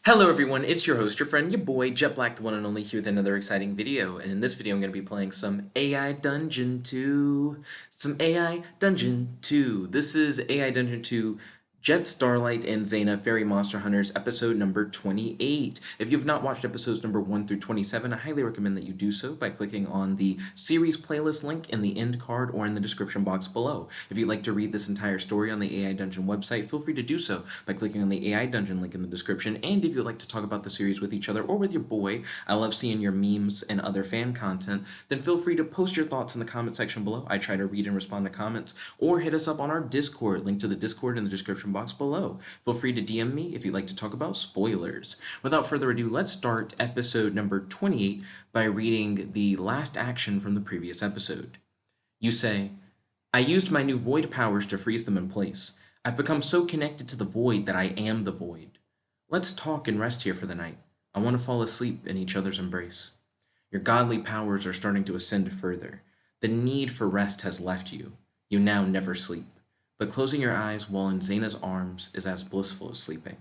Hello everyone, it's your host, your friend, your boy, Jet Black, the one and only, here with another exciting video. And in this video, I'm going to be playing some AI Dungeon 2. This is AI Dungeon 2, Jet Starlight and Zana, Fairy Monster Hunters, episode number 28. If you have not watched episodes number 1 through 27, I highly recommend that you do so by clicking on the series playlist link in the end card or in the description box below. If you'd like to read this entire story on the AI Dungeon website, feel free to do so by clicking on the AI Dungeon link in the description. And if you'd like to talk about the series with each other or with your boy, I love seeing your memes and other fan content, then feel free to post your thoughts in the comment section below. I try to read and respond to comments, or hit us up on our Discord, link to the Discord in the description box below. Feel free to DM me if you'd like to talk about spoilers. Without further ado, let's start episode number 28 by reading the last action from the previous episode. You say, I used my new void powers to freeze them in place. I've become so connected to the void that I am the void. Let's talk and rest here for the night. I want to fall asleep in each other's embrace. Your godly powers are starting to ascend further. The need for rest has left you. You now never sleep. But closing your eyes while in Zana's arms is as blissful as sleeping.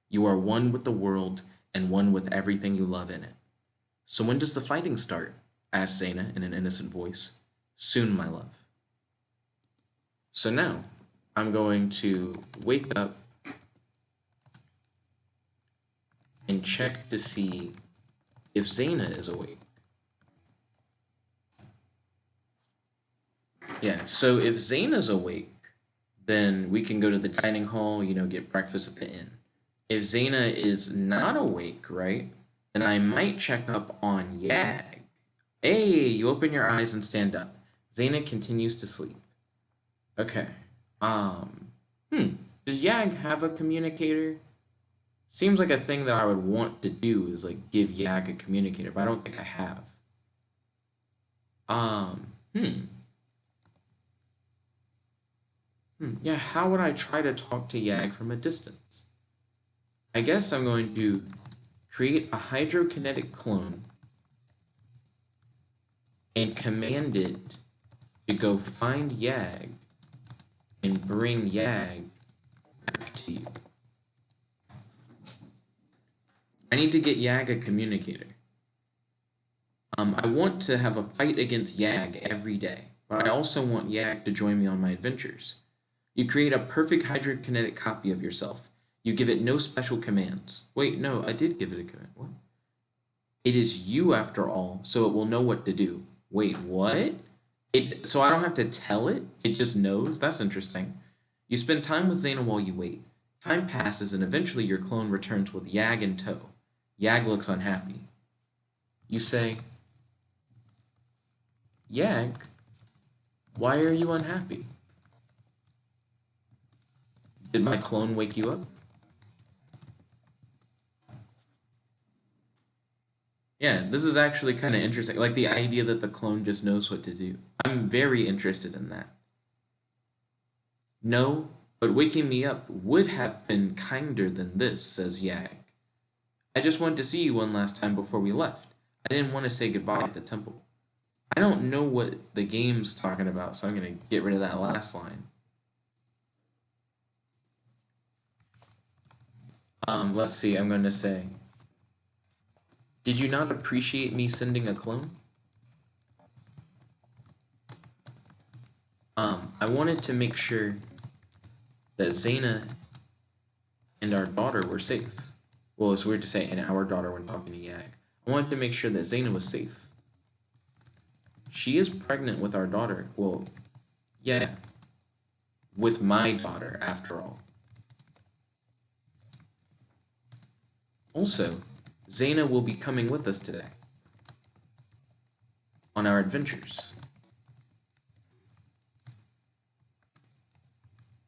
You are one with the world and one with everything you love in it. So when does the fighting start? Asked Zana in an innocent voice. Soon, my love. So now, I'm going to wake up and check to see if Zana is awake. Yeah, so if Zana's awake, then we can go to the dining hall, get breakfast at the inn. If Zana is not awake, right, then I might check up on Yag. Hey, you open your eyes and stand up. Zana continues to sleep. Okay. Does Yag have a communicator? Seems like a thing that I would want to do is like give Yag a communicator, but I don't think I have. Yeah, how would I try to talk to Yag from a distance? I guess I'm going to create a hydrokinetic clone and command it to go find Yag and bring Yag back to you. I need to get Yag a communicator. I want to have a fight against Yag every day, but I also want Yag to join me on my adventures. You create a perfect hydrokinetic copy of yourself. You give it no special commands. Wait, no, I did give it a command. What? It is you after all, so it will know what to do. Wait, what? So I don't have to tell it? It just knows? That's interesting. You spend time with Zana while you wait. Time passes and eventually your clone returns with Yag in tow. Yag looks unhappy. You say, Yag, why are you unhappy? Did my clone wake you up? Yeah, this is actually kind of interesting. Like the idea that the clone just knows what to do. I'm very interested in that. No, but waking me up would have been kinder than this, says Yag. I just wanted to see you one last time before we left. I didn't want to say goodbye at the temple. I don't know what the game's talking about, so I'm going to get rid of that last line. Let's see, I'm going to say, did you not appreciate me sending a clone? I wanted to make sure that Zana and our daughter were safe. Well, it's weird to say and our daughter when talking to Yag. I wanted to make sure that Zana was safe. She is pregnant with our daughter. Well, yeah, with my daughter, after all. Also, Zana will be coming with us today on our adventures.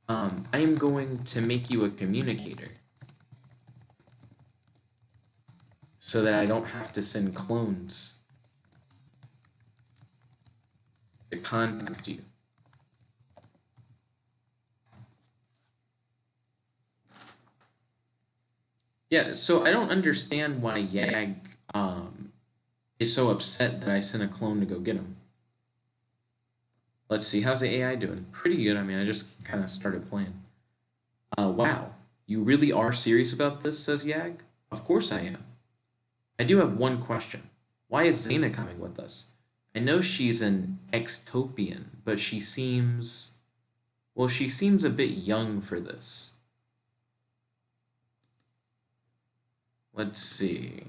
I am going to make you a communicator so that I don't have to send clones to contact you. Yeah, so I don't understand why Yag is so upset that I sent a clone to go get him. Let's see, how's the AI doing? Pretty good. I mean, I just kind of started playing. Wow, you really are serious about this, says Yag? Of course I am. I do have one question. Why is Zana coming with us? I know she's an extopian, but she seems... Well, she seems a bit young for this. Let's see.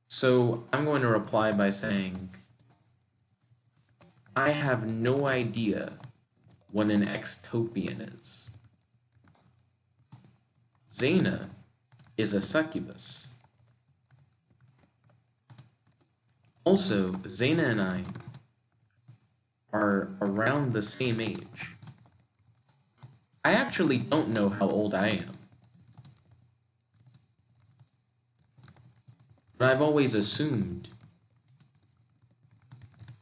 So I'm going to reply by saying, I have no idea what an extopian is. Zana is a succubus. Also, Zana and I are around the same age. I actually don't know how old I am, but I've always assumed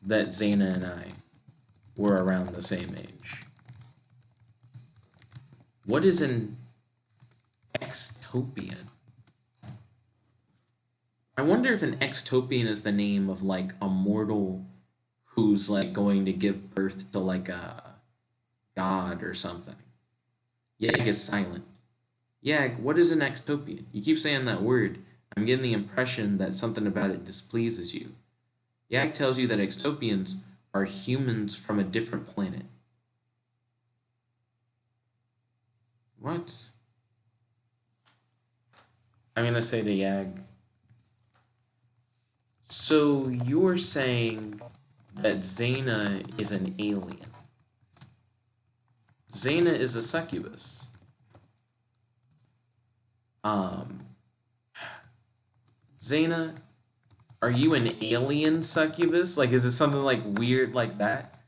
that Zana and I were around the same age. What is an extopian? I wonder if an extopian is the name of like a mortal who's like going to give birth to like a god or something. Yag is silent. Yag, what is an extopian? You keep saying that word. I'm getting the impression that something about it displeases you. Yag tells you that extopians are humans from a different planet. What? I'm gonna say to Yag. So you're saying that Zana is an alien. Zana is a succubus. Zana, are you an alien succubus? Like, is it something like weird like that?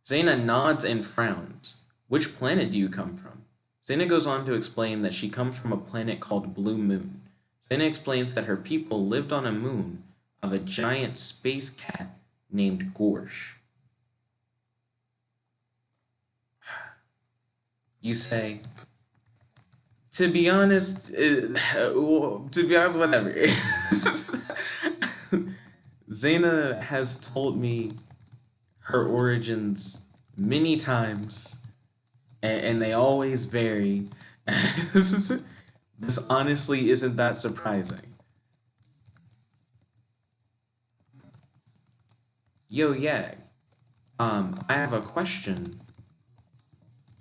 Zana nods and frowns. Which planet do you come from? Zana goes on to explain that she comes from a planet called Blue Moon. Zana explains that her people lived on a moon of a giant space cat named Gorsh. You say, to be honest, whatever. Zana has told me her origins many times, and they always vary. This honestly isn't that surprising. Yo, yeah. I have a question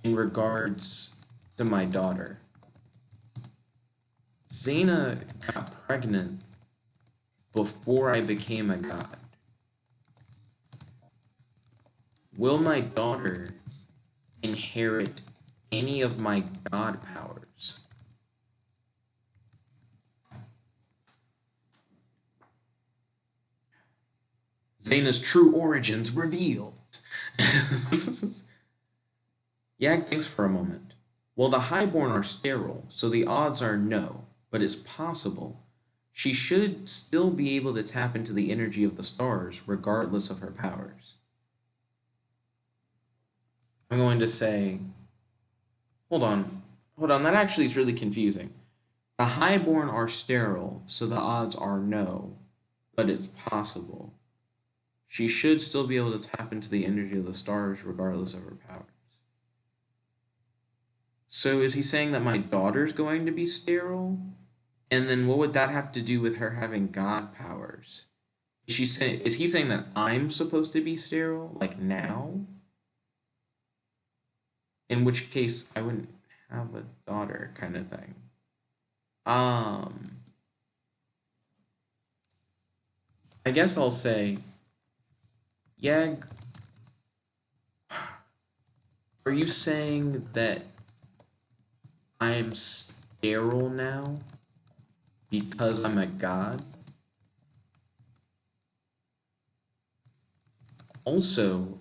in regards to my daughter. Zana got pregnant before I became a god. Will my daughter inherit any of my god powers? Zana's true origins revealed. Yag thinks for a moment. Well, the highborn are sterile, so the odds are no, but it's possible. She should still be able to tap into the energy of the stars, regardless of her powers. I'm going to say, hold on, that actually is really confusing. The highborn are sterile, so the odds are no, but it's possible. She should still be able to tap into the energy of the stars regardless of her powers. So is he saying that my daughter's going to be sterile? And then what would that have to do with her having god powers? Is he saying that I'm supposed to be sterile, like now? In which case I wouldn't have a daughter, kind of thing. I guess I'll say, Yag, are you saying that I'm sterile now because I'm a god? Also,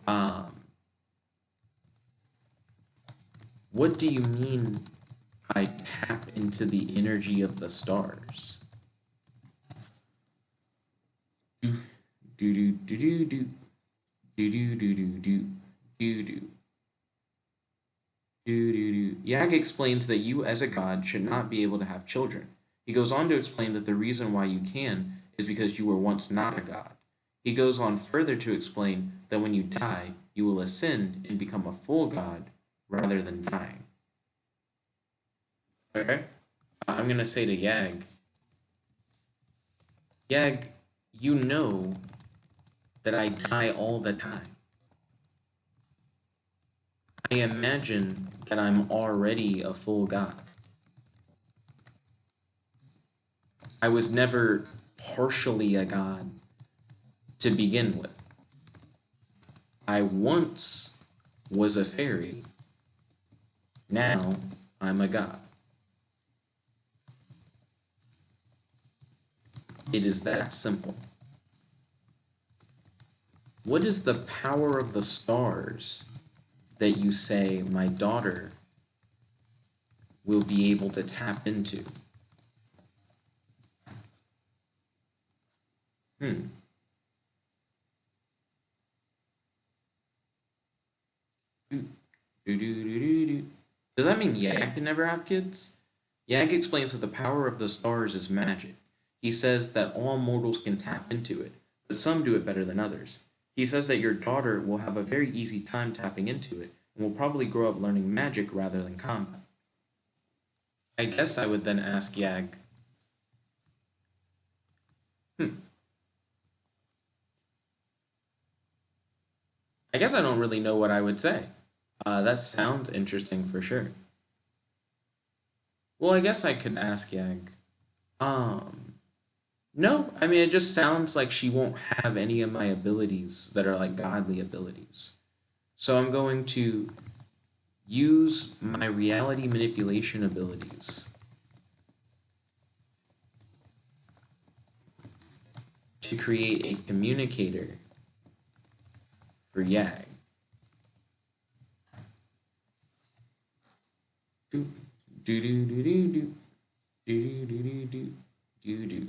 what do you mean by tap into the energy of the stars? Do do do do do do do do do do do do. Yag explains that you as a god should not be able to have children. He goes on to explain that the reason why you can is because you were once not a god. He goes on further to explain that when you die, you will ascend and become a full god rather than dying. Okay? I'm going to say to Yag, Yag, you know that I die all the time. I imagine that I'm already a full god. I was never partially a god to begin with. I once was a fairy. Now I'm a god. It is that simple. What is the power of the stars that you say my daughter will be able to tap into? Does that mean Yag can never have kids? Yag explains that the power of the stars is magic. He says that all mortals can tap into it, but some do it better than others. He says that your daughter will have a very easy time tapping into it, and will probably grow up learning magic rather than combat. I guess I would then ask Yag, I guess I don't really know what I would say. That sounds interesting for sure. Well, I guess I could ask Yag. Um, no, I mean, it just sounds like she won't have any of my abilities that are like godly abilities. So I'm going to use my reality manipulation abilities to create a communicator for Yag. Do do do do do do do do do do do.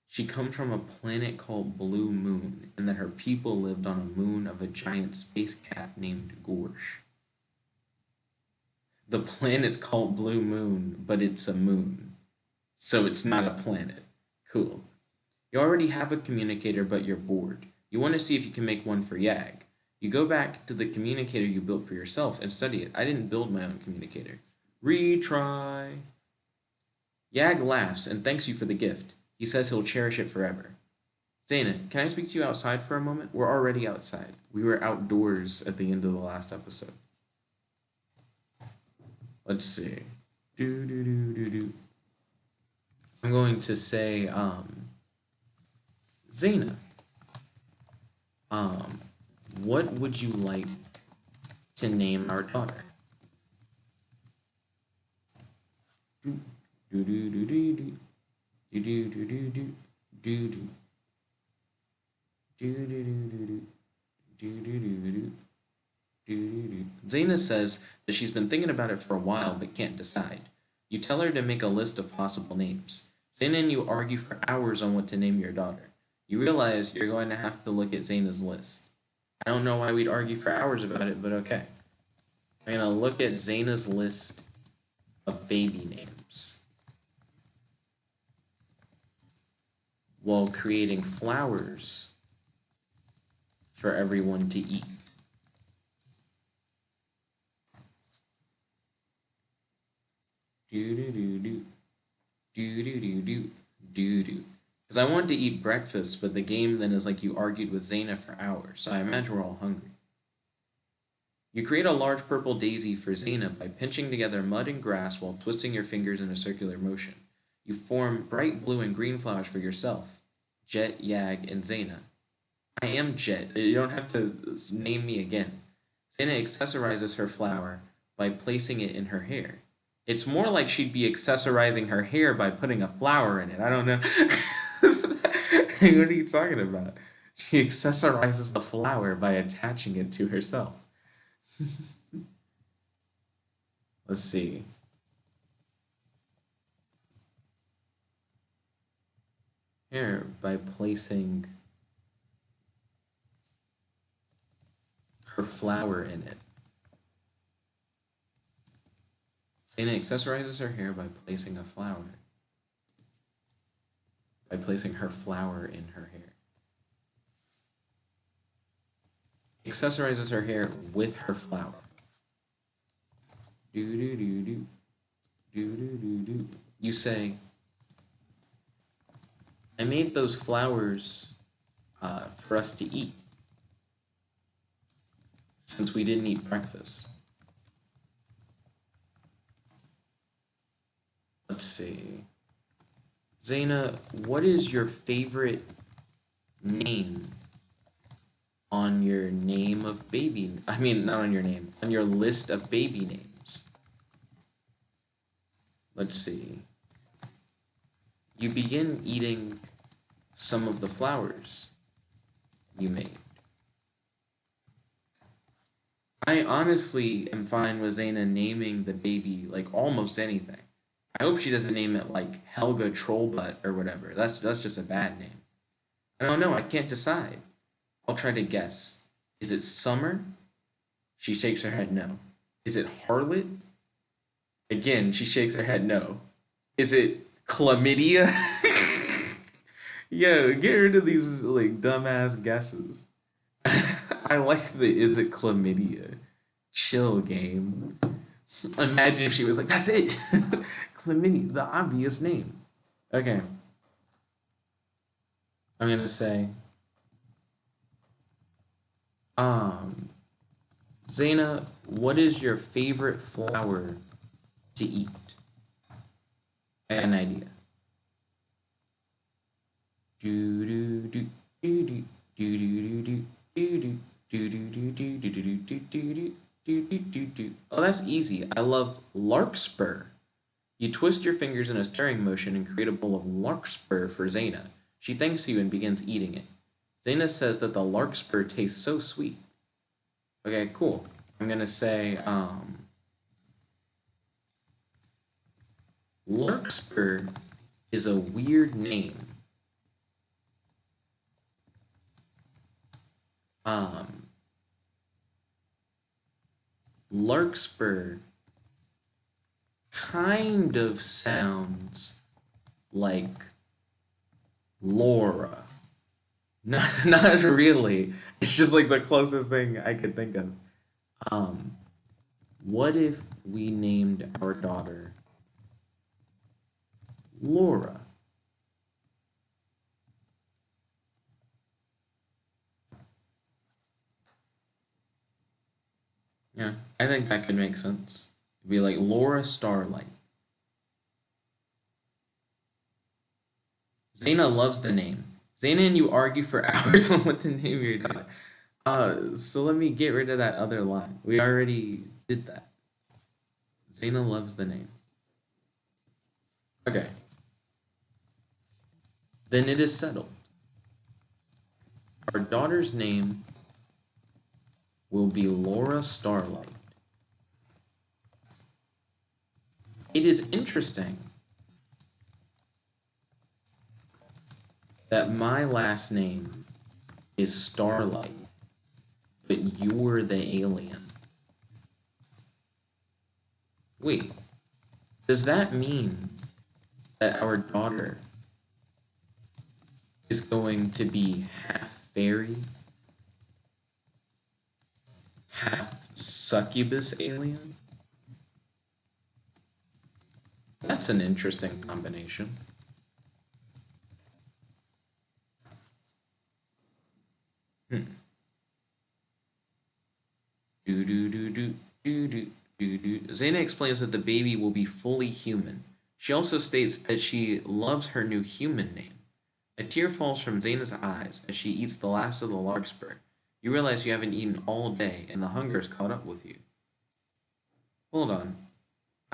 She comes from a planet called Blue Moon, and that her people lived on a moon of a giant space cat named Gorsh. The planet's called Blue Moon, but it's a moon, so it's not a planet. Cool. You already have a communicator, but you're bored. You want to see if you can make one for Yag. You go back to the communicator you built for yourself and study it. I didn't build my own communicator. Retry. Yag laughs and thanks you for the gift. He says he'll cherish it forever. Zana, can I speak to you outside for a moment? We're already outside. We were outdoors at the end of the last episode. Let's see. Do do do do do. I'm going to say, Zana, what would you like to name our daughter? Do do do do do do do do do do do do do. Zana says that she's been thinking about it for a while but can't decide. You tell her to make a list of possible names. Zana and you argue for hours on what to name your daughter. You realize you're going to have to look at Zana's list. I don't know why we'd argue for hours about it, but okay. I'm going to look at Zana's list of baby names while creating flowers for everyone to eat. Do do do do do do do do do do. Because I wanted to eat breakfast, but the game then is like you argued with Zana for hours, so I imagine we're all hungry. You create a large purple daisy for Zana by pinching together mud and grass while twisting your fingers in a circular motion. You form bright blue and green flowers for yourself, Jet, Yag, and Zana. I am Jet. You don't have to name me again. Zana accessorizes her flower by placing it in her hair. It's more like she'd be accessorizing her hair by putting a flower in it. I don't know. What are you talking about? She accessorizes the flower by attaching it to herself. Let's see. Here, by placing her flower in it. Zana accessorizes her hair by placing a flower. By placing her flower in her hair. Accessorizes her hair with her flower. Do do do do. Do do do do. You say, I made those flowers for us to eat since we didn't eat breakfast. Let's see. Zana, what is your favorite name on your name of baby? I mean, not on your name, on your list of baby names. Let's see. You begin eating some of the flowers you made. I honestly am fine with Zana naming the baby like almost anything. I hope she doesn't name it like Helga Trollbutt or whatever. That's just a bad name. I don't know. I can't decide. I'll try to guess. Is it Summer? She shakes her head no. Is it Harlot? Again, she shakes her head no. Is it Chlamydia? Yo, get rid of these like dumbass guesses. I like the is it Chlamydia? Chill game. Imagine if she was like, that's it. Chlamydia, the obvious name. Okay. I'm gonna say Zana, what is your favorite flower to eat? I got an idea. Do do do do do do do do do do do do do do do do do do do. Oh, that's easy. I love larkspur. You twist your fingers in a stirring motion and create a bowl of larkspur for Zana. She thanks you and begins eating it. Zana says that the larkspur tastes so sweet. Okay, cool. I'm gonna say, larkspur is a weird name. Larkspur kind of sounds like Laura. Not really. It's just like the closest thing I could think of. Um, what if we named our daughter Laura? Yeah, I think that could make sense. It'd be like Laura Starlight. Zana loves the name. Zana and you argue for hours on what to name your daughter. So let me get rid of that other line. We already did that. Zana loves the name. Okay. Then it is settled. Our daughter's name will be Laura Starlight. It is interesting that my last name is Starlight, but you're the alien. Wait, does that mean that our daughter is going to be half fairy, half succubus alien? That's an interesting combination. Do do do do do do do do. Zana explains that the baby will be fully human. She also states that she loves her new human name. A tear falls from Zana's eyes as she eats the last of the larkspur. You realize you haven't eaten all day, and the hunger's caught up with you. Hold on.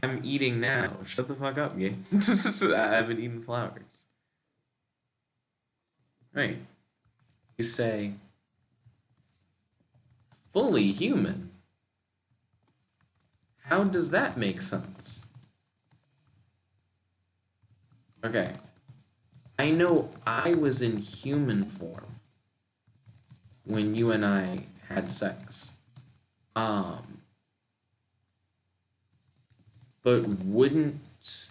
I'm eating now. Shut the fuck up, gay. I haven't eaten flowers. Right. You say, fully human? How does that make sense? Okay. I know I was in human form when you and I had sex. But wouldn't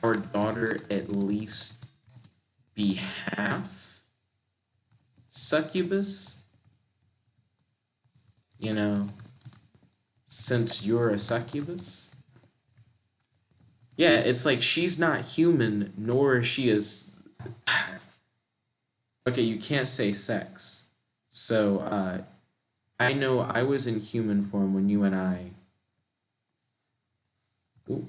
our daughter at least be half succubus? You know, since you're a succubus? Yeah, it's like she's not human, nor is she as... Okay, you can't say sex. So, I know I was in human form when you and I... Ooh.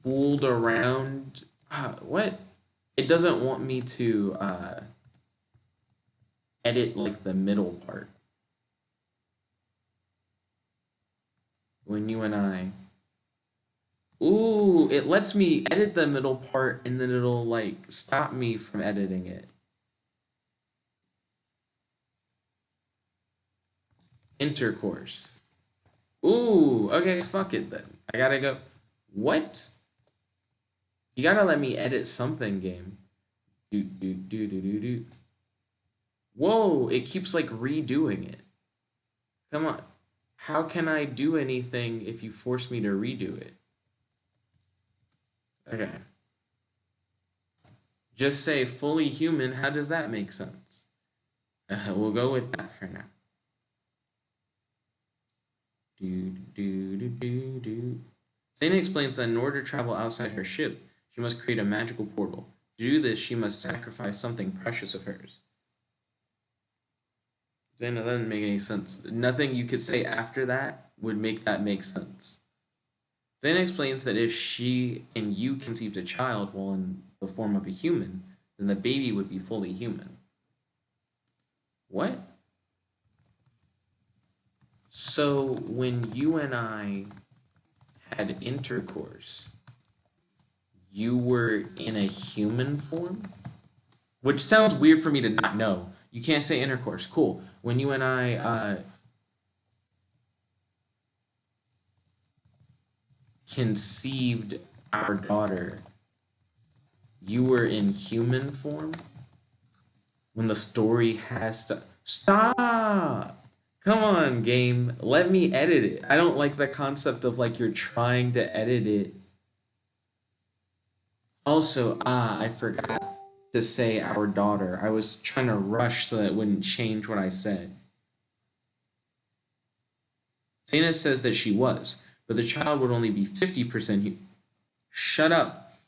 Fooled around. What? It doesn't want me to edit like the middle part. When you and I. Ooh, it lets me edit the middle part and then it'll like stop me from editing it. Intercourse. Ooh, okay, fuck it then. I gotta go. What? You gotta let me edit something, game. Do do do do do do. Whoa, it keeps like redoing it. Come on. How can I do anything if you force me to redo it? Okay. Just say fully human. How does that make sense? We'll go with that for now. Do do do do do. Zana explains that in order to travel outside her ship, she must create a magical portal. To do this, she must sacrifice something precious of hers. Zana, that doesn't make any sense. Nothing you could say after that would make that make sense. Zana explains that if she and you conceived a child while in the form of a human, then the baby would be fully human. What? So when you and I had intercourse, you were in a human form? Which sounds weird for me to not know. You can't say intercourse. Cool. When you and I conceived our daughter, you were in human form? When the story has to... Stop! Come on, game. Let me edit it. I don't like the concept of like you're trying to edit it. Also, I forgot to say our daughter. I was trying to rush so that it wouldn't change what I said. Zana says that she was, but the child would only be 50% Shut up.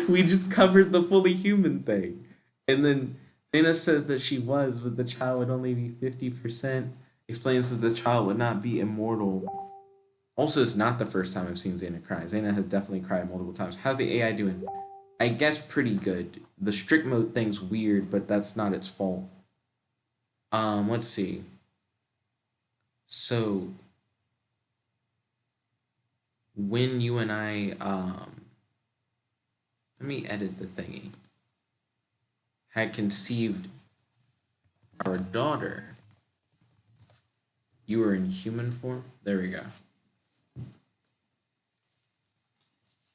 We just covered the fully human thing. And then Zana says that she was, but the child would only be 50%. Explains that the child would not be immortal. Also, it's not the first time I've seen Zana cry. Zana has definitely cried multiple times. How's the AI doing? I guess pretty good. The strict mode thing's weird, but that's not its fault. Let's see. So, when you and I, let me edit the thingy, had conceived our daughter, you were in human form? There we go.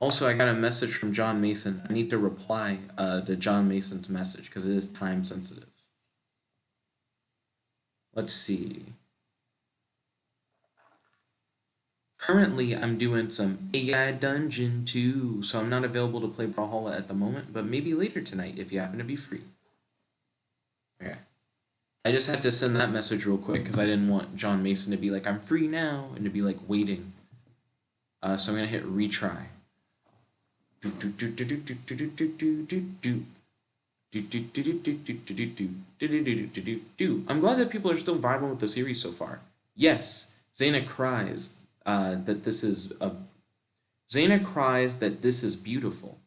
Also, I got a message from John Mason. I need to reply to John Mason's message because it is time sensitive. Let's see. Currently, I'm doing some AI Dungeon 2, so I'm not available to play Brawlhalla at the moment, but maybe later tonight if you happen to be free. Okay. I just had to send that message real quick because I didn't want John Mason to be like, I'm free now, and to be like waiting. So I'm going to hit retry. I'm glad that people are still vibing with the series so far. Yes, Zana cries that this is beautiful.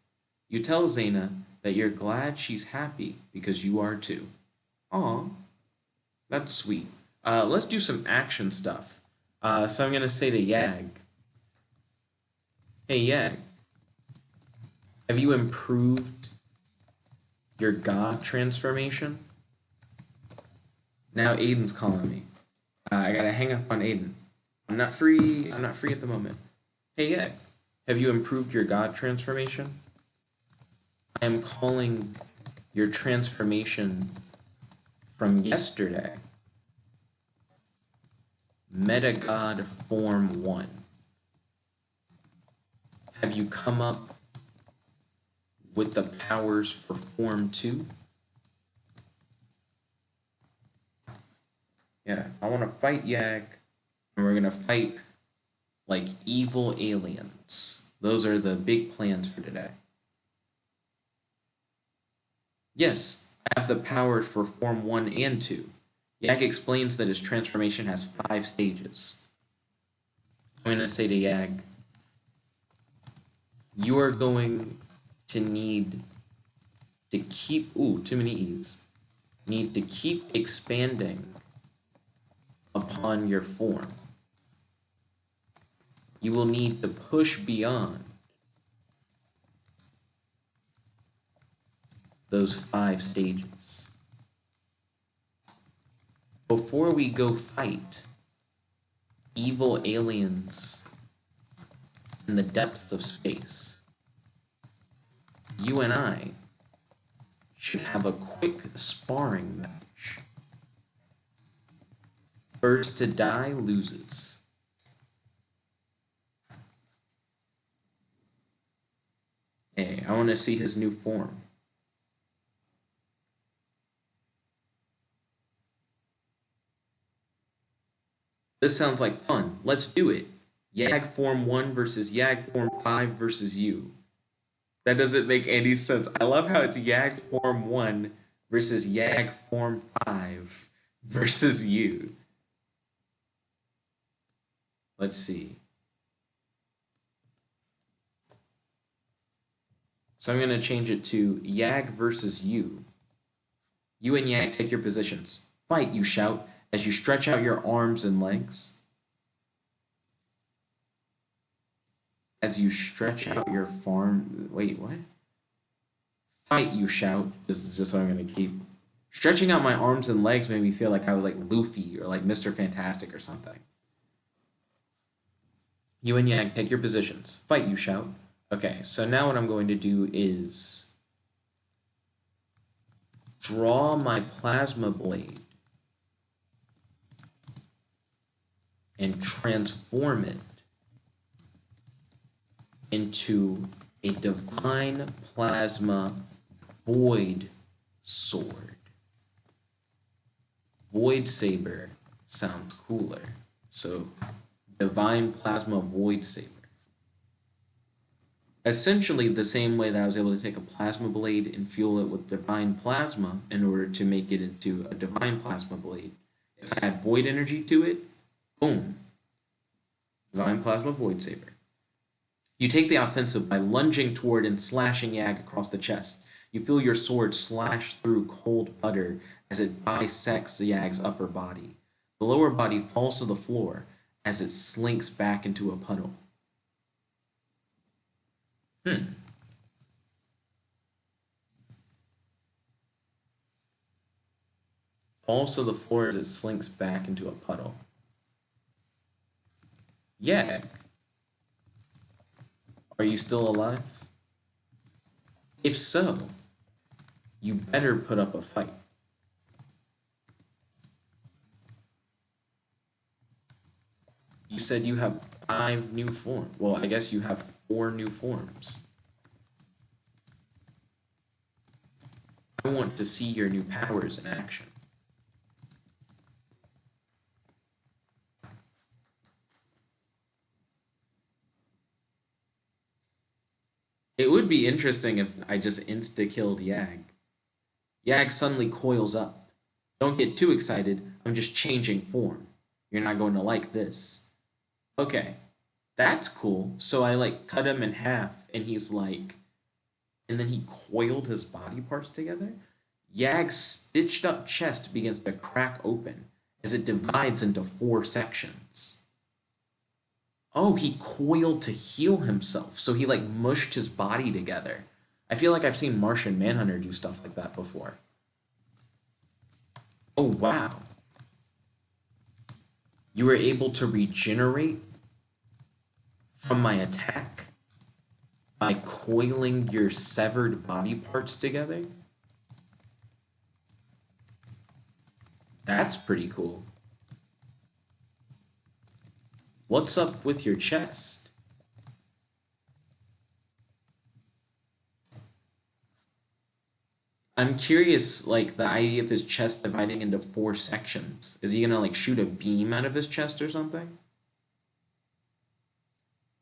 You tell Zana that you're glad she's happy because you are too. Aw, that's sweet. Let's do some action stuff. So I'm gonna say to Yag, hey Yag, have you improved your god transformation? Now Aiden's calling me. I gotta hang up on Aiden. I'm not free at the moment. Hey Yag. Have you improved your god transformation? I am calling your transformation from yesterday Meta God Form 1. Have you come up with the powers for Form 2? Yeah, I want to fight Yag, and we're going to fight like evil aliens. Those are the big plans for today. Yes, I have the powers for Form 1 and 2. Yag explains that his transformation has 5 stages. I'm going to say to Yag, you are going to need to keep, too many E's, need to keep expanding upon your form. You will need to push beyond those 5 stages. Before we go fight evil aliens in the depths of space, you and I should have a quick sparring match. First to die loses. Hey, I want to see his new form. This sounds like fun. Let's do it. Yag Form 1 versus Yag Form 5 versus you. That doesn't make any sense. I love how it's Yag Form 1 versus Yag Form 5 versus you. Let's see. So I'm going to change it to Yag versus you. You and Yag take your positions. Fight, you shout, as you stretch out your arms and legs. As you stretch out your farm... Wait, what? Fight, you shout. This is just what I'm going to keep. Stretching out my arms and legs made me feel like I was like Luffy or like Mr. Fantastic or something. You and Yag take your positions. Fight, you shout. Okay, so now what I'm going to do is draw my plasma blade and transform it into a divine plasma void sword. Void saber sounds cooler. So, divine plasma void saber. Essentially the same way that I was able to take a plasma blade and fuel it with divine plasma in order to make it into a divine plasma blade. If I add void energy to it, boom. Divine plasma void saber. You take the offensive by lunging toward and slashing Yag across the chest. You feel your sword slash through cold butter as it bisects Yag's upper body. The lower body falls to the floor as it slinks back into a puddle. Falls to the floor as it slinks back into a puddle. Yag, are you still alive? If so, you better put up a fight. You said you have 5 new forms. Well, I guess you have 4 new forms. I want to see your new powers in action. It would be interesting if I just insta-killed Yag. Yag suddenly coils up. Don't get too excited, I'm just changing form. You're not going to like this. Okay, that's cool. So I like cut him in half and he's like, and then he coiled his body parts together. Yag's stitched up chest begins to crack open as it divides into 4 sections. Oh, he coiled to heal himself. So he like mushed his body together. I feel like I've seen Martian Manhunter do stuff like that before. Oh, wow. You were able to regenerate from my attack? by coiling your severed body parts together? That's pretty cool. What's up with your chest? I'm curious, like, the idea of his chest dividing into 4 sections. Is he gonna, like, shoot a beam out of his chest or something?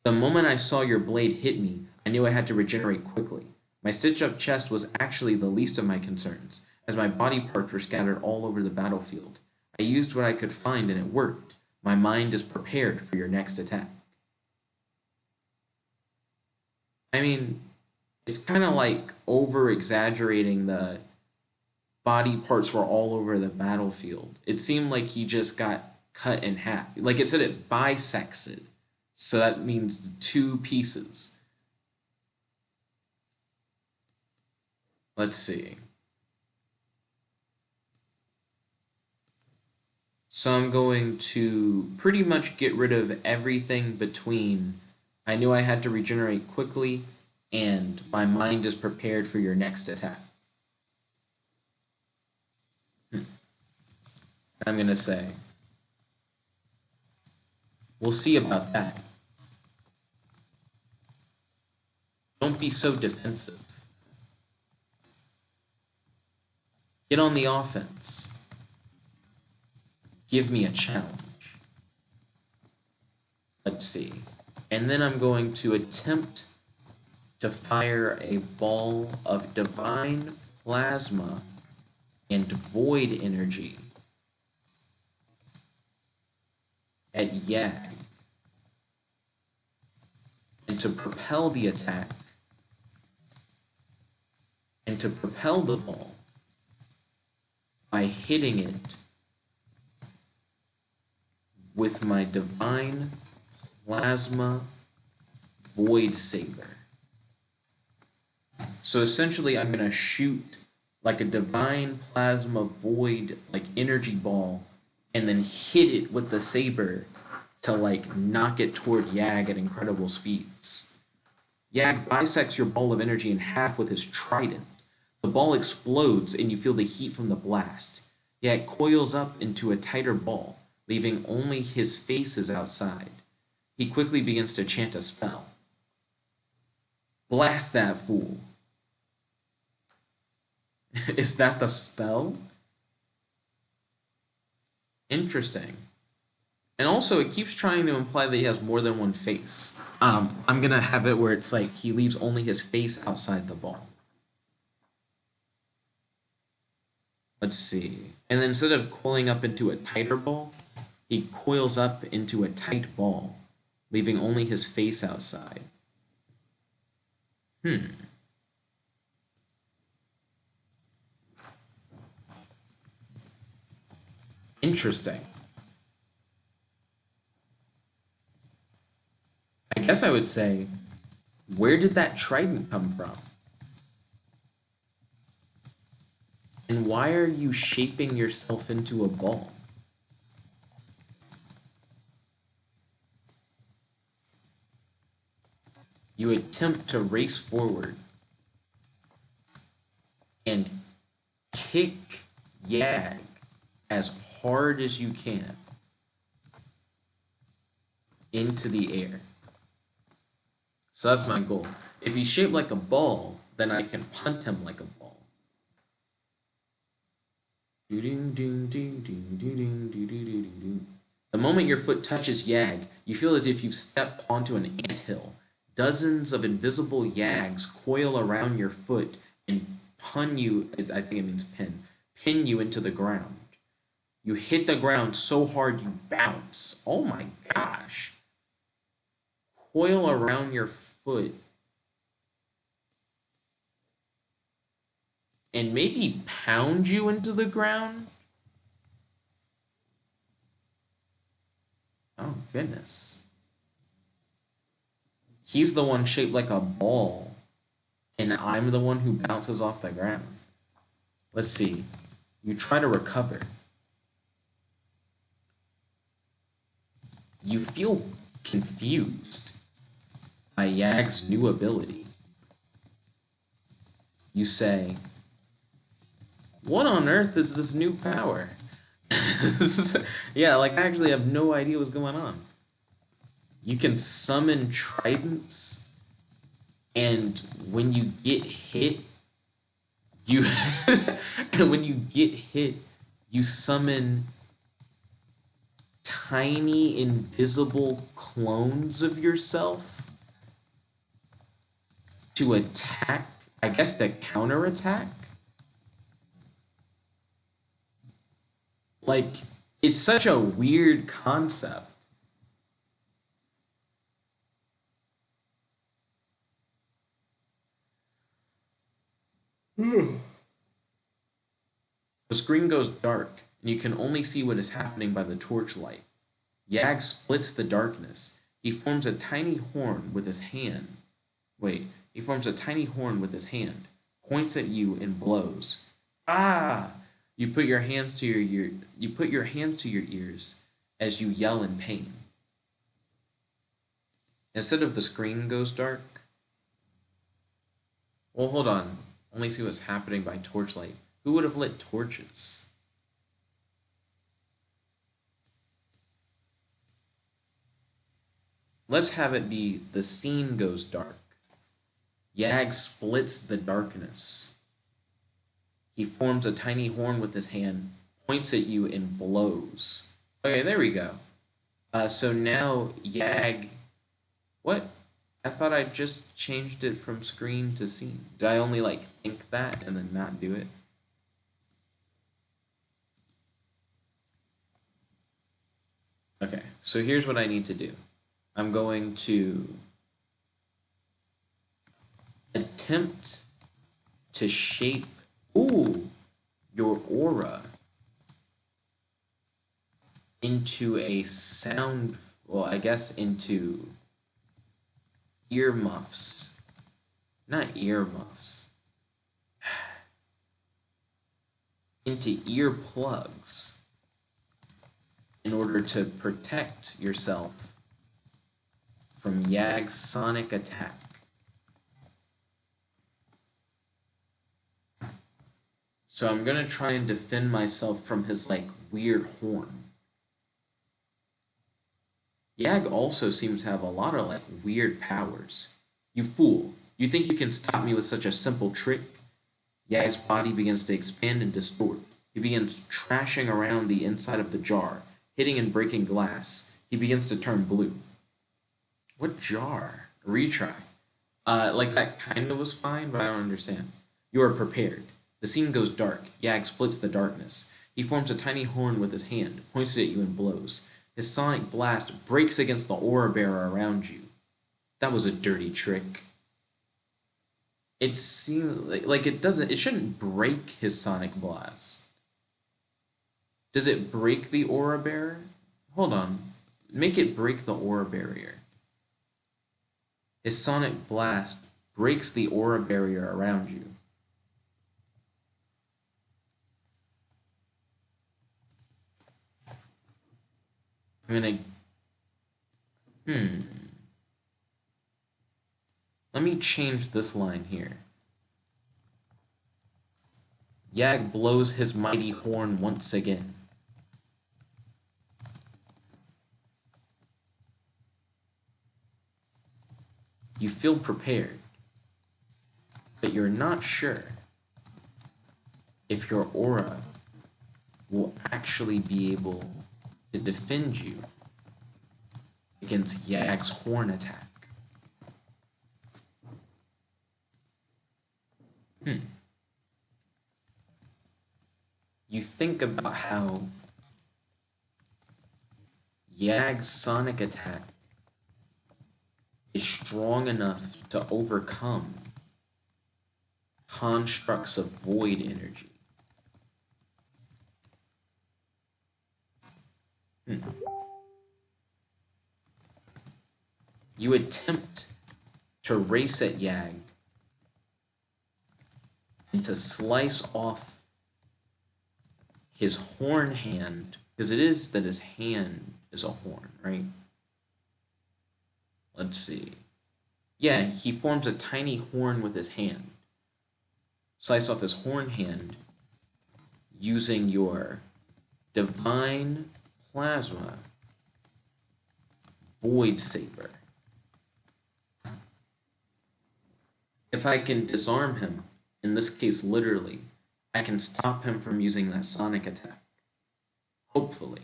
The moment I saw your blade hit me, I knew I had to regenerate quickly. My stitched-up chest was actually the least of my concerns, as my body parts were scattered all over the battlefield. I used what I could find and it worked. My mind is prepared for your next attack. I mean, it's kind of like over-exaggerating the body parts were all over the battlefield. It seemed like he just got cut in half. Like it said it bisected. So that means 2 pieces. Let's see. So I'm going to pretty much get rid of everything between I knew I had to regenerate quickly and my mind is prepared for your next attack. I'm going to say, we'll see about that. Don't be so defensive. Get on the offense. Give me a challenge. Let's see. And then I'm going to attempt to fire a ball of divine plasma and void energy at Yag. And to propel the attack, and to propel the ball by hitting it with my divine plasma void saber. So essentially I'm going to shoot like a divine plasma void like energy ball and then hit it with the saber to like knock it toward Yag at incredible speeds. Yag bisects your ball of energy in half with his trident. The ball explodes and you feel the heat from the blast. Yag coils up into a tighter ball, leaving only his faces outside. He quickly begins to chant a spell. Blast that fool. Is that the spell? Interesting. And also, it keeps trying to imply that he has more than one face. I'm gonna have it where it's like he leaves only his face outside the ball. Let's see. And then instead of coiling up into a tighter ball, he coils up into a tight ball, leaving only his face outside. Interesting. I guess I would say, where did that trident come from? And why are you shaping yourself into a ball? You attempt to race forward and kick Yag as hard as you can into the air. So that's my goal. If he's shaped like a ball, then I can punt him like a ball. The moment your foot touches Yag, you feel as if you've stepped onto an anthill. Dozens of invisible Yags coil around your foot and pin you, I think it means pin you into the ground. You hit the ground so hard you bounce. Oh my gosh. Coil around your foot. And maybe pound you into the ground? Oh, goodness. He's the one shaped like a ball, and I'm the one who bounces off the ground. Let's see. You try to recover. You feel confused by Yag's new ability. you say, what on earth is this new power? Yeah, like I actually have no idea what's going on. You can summon tridents, and when you get hit, you and when you get hit, you summon tiny invisible clones of yourself to attack, I guess to counterattack. Like, it's such a weird concept. The screen goes dark, and you can only see what is happening by the torchlight. Yag splits the darkness. He forms a tiny horn with his hand. He forms a tiny horn with his hand, points at you and blows. Ah! You put your hands to your ears as you yell in pain. Instead of the screen goes dark. Well, hold on. Only see what's happening by torchlight. Who would have lit torches? Let's have it be the scene goes dark. Yag splits the darkness. He forms a tiny horn with his hand, points at you, and blows. Okay, there we go. So now Yag... What? I thought I just changed it from screen to scene. Did I only, like, think that and then not do it? Okay, so here's what I need to do. I'm going to attempt to shape your aura into a sound, well, I guess into earmuffs. Not earmuffs. Into earplugs in order to protect yourself from Yag's sonic attack. So I'm gonna try and defend myself from his, like, weird horn. Yag also seems to have a lot of, like, weird powers. You fool. You think you can stop me with such a simple trick? Yag's body begins to expand and distort. He begins trashing around the inside of the jar, hitting and breaking glass. He begins to turn blue. What jar? Retry. Like, that kind of was fine, but I don't understand. You are prepared. The scene goes dark. Yag splits the darkness. He forms a tiny horn with his hand, points it at you, and blows. His sonic blast breaks against the aura bearer around you. That was a dirty trick. It seems like it shouldn't break his sonic blast. Does it break the aura bearer? Hold on. Make it break the aura barrier. His sonic blast breaks the aura barrier around you. I'm gonna... Let me change this line here. Yag blows his mighty horn once again. You feel prepared, but you're not sure if your aura will actually be able to defend you against Yag's horn attack. You think about how Yag's sonic attack is strong enough to overcome constructs of void energy. You attempt to race at Yag and to slice off his horn hand, because it is that his hand is a horn, right? Let's see. Yeah, he forms a tiny horn with his hand. slice off his horn hand using your divine plasma void saber. If I can disarm him, in this case literally, I can stop him from using that sonic attack. Hopefully.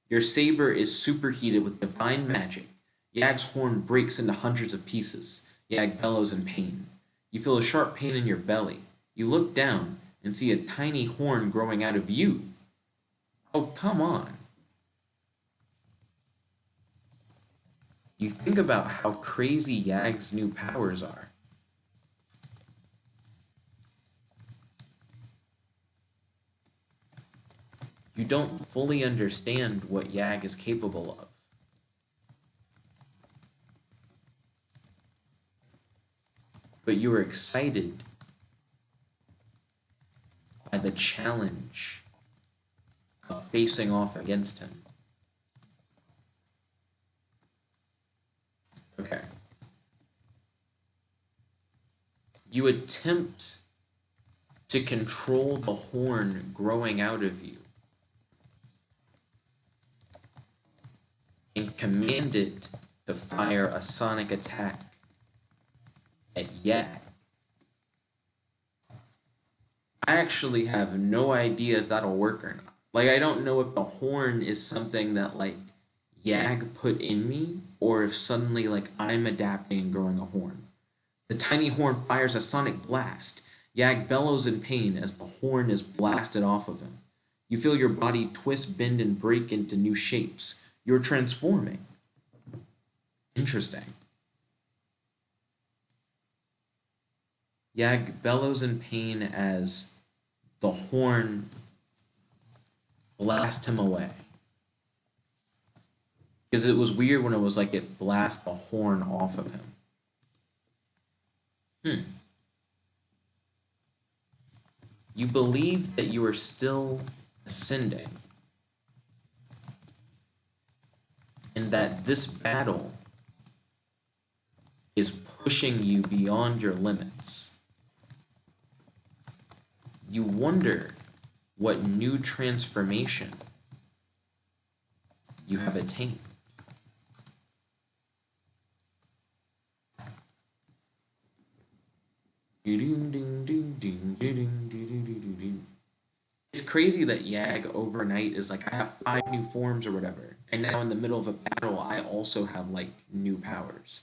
Your saber is superheated with divine magic. Yag's horn breaks into hundreds of pieces. Yag bellows in pain. You feel a sharp pain in your belly. You look down and see a tiny horn growing out of you. Oh, come on. You think about how crazy Yag's new powers are. You don't fully understand what Yag is capable of. But you are excited by the challenge of facing off against him. Okay. You attempt to control the horn growing out of you and command it to fire a sonic attack at Yag. I actually have no idea if that'll work or not. Like, I don't know if the horn is something that, like, Yag put in me, or if suddenly, like, I'm adapting and growing a horn. The tiny horn fires a sonic blast. Yag bellows in pain as the horn is blasted off of him. You feel your body twist, bend, and break into new shapes. You're transforming. Interesting. Yag bellows in pain as the horn blasts him away. Because it was weird when it was like it blasts the horn off of him. You believe that you are still ascending, and that this battle is pushing you beyond your limits. You wonder what new transformation you have attained. It's crazy that Yag overnight is like, I have 5 new forms or whatever, and now in the middle of a battle I also have like new powers.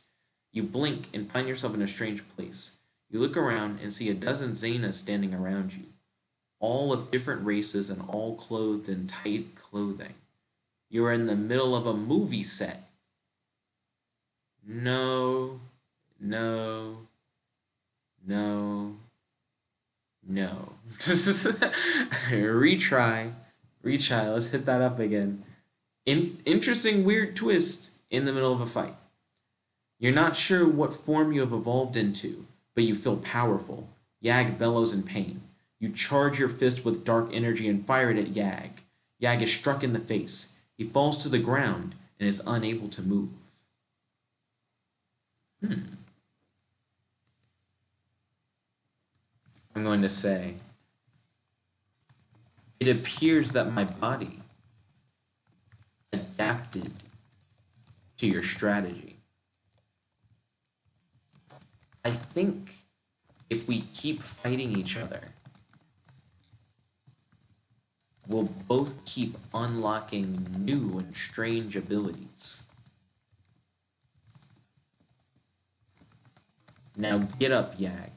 You blink and find yourself in a strange place. You look around and see a dozen Zanas standing around you, all of different races and all clothed in tight clothing. You are in the middle of a movie set. No. Retry. Let's hit that up again. Interesting, weird twist in the middle of a fight. You're not sure what form you have evolved into, but you feel powerful. Yag bellows in pain. You charge your fist with dark energy and fire it at Yag. Yag is struck in the face. He falls to the ground and is unable to move. I'm going to say, it appears that my body adapted to your strategy. I think if we keep fighting each other, we'll both keep unlocking new and strange abilities. Now get up, Yag.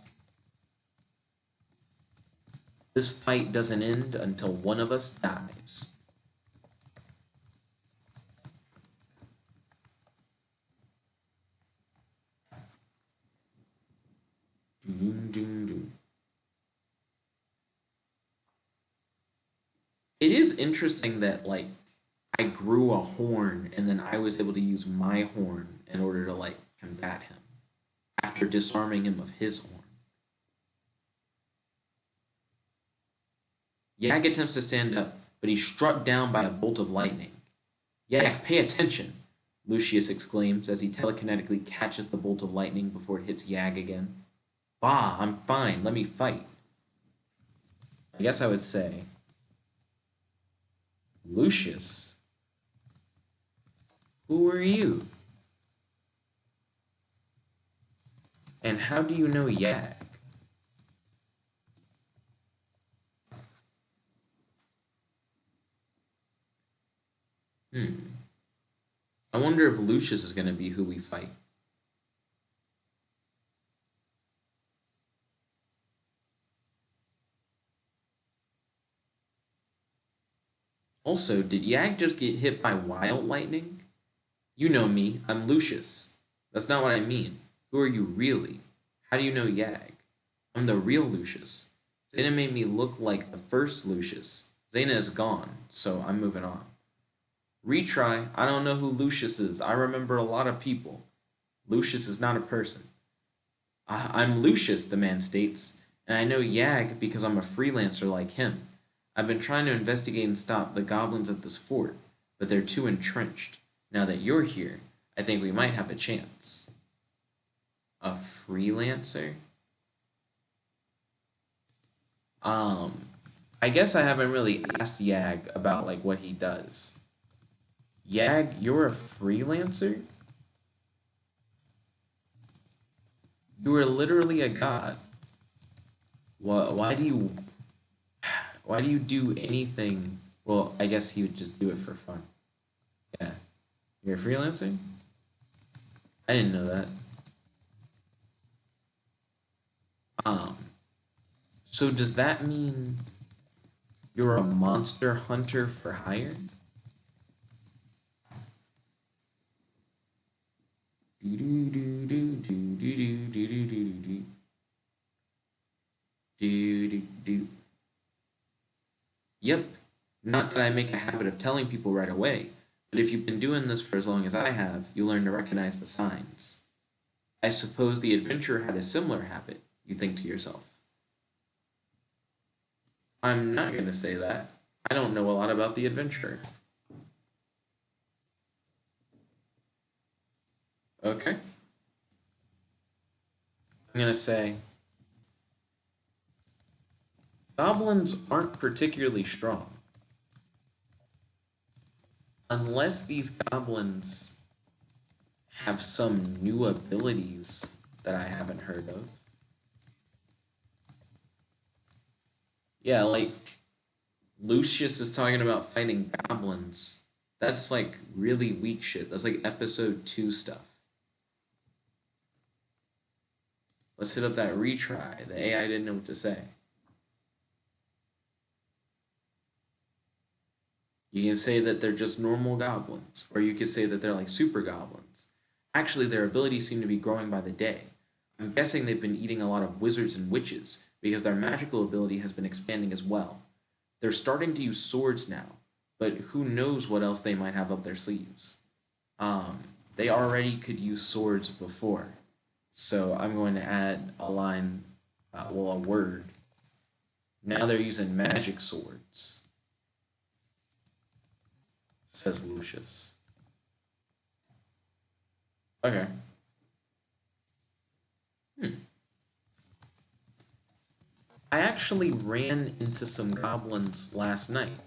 This fight doesn't end until one of us dies. It is interesting that, like, I grew a horn and then I was able to use my horn in order to, like, combat him after disarming him of his horn. Yag attempts to stand up, but he's struck down by a bolt of lightning. Yag, pay attention, Lucius exclaims as he telekinetically catches the bolt of lightning before it hits Yag again. Bah, I'm fine. Let me fight. I guess I would say, Lucius, who are you? And how do you know Yag? I wonder if Lucius is going to be who we fight. Also, did Yag just get hit by wild lightning? You know me, I'm Lucius. That's not what I mean. Who are you really? How do you know Yag? I'm the real Lucius. Zana made me look like the first Lucius. Zana is gone, so I'm moving on. Retry, I don't know who Lucius is. I remember a lot of people. Lucius is not a person. I'm Lucius, the man states, and I know Yag because I'm a freelancer like him. I've been trying to investigate and stop the goblins at this fort, but they're too entrenched. Now that you're here, I think we might have a chance. A freelancer? Um, I guess I haven't really asked Yag about like what he does. Yag, you're a freelancer? You are literally a god. Why do you do anything? Well, I guess he would just do it for fun. Yeah. You're a freelancer? I didn't know that. Um, so does that mean you're a monster hunter for hire? Do do do do do do do do do do do do do. Yep. Not that I make a habit of telling people right away, but if you've been doing this for as long as I have, you learn to recognize the signs. I suppose the adventurer had a similar habit, you think to yourself. I'm not going to say that. I don't know a lot about the adventurer. Okay. I'm going to say goblins aren't particularly strong. Unless these goblins have some new abilities that I haven't heard of. Yeah, like Lucius is talking about fighting goblins. That's like really weak shit. That's like episode 2 stuff. Let's hit up that retry. The AI didn't know what to say. You can say that they're just normal goblins, or you could say that they're like super goblins. Actually, their abilities seem to be growing by the day. I'm guessing they've been eating a lot of wizards and witches because their magical ability has been expanding as well. They're starting to use swords now, but who knows what else they might have up their sleeves. They already could use swords before, so I'm going to add a line, a word. Now they're using magic swords, says Lucius. Okay. I actually ran into some goblins last night.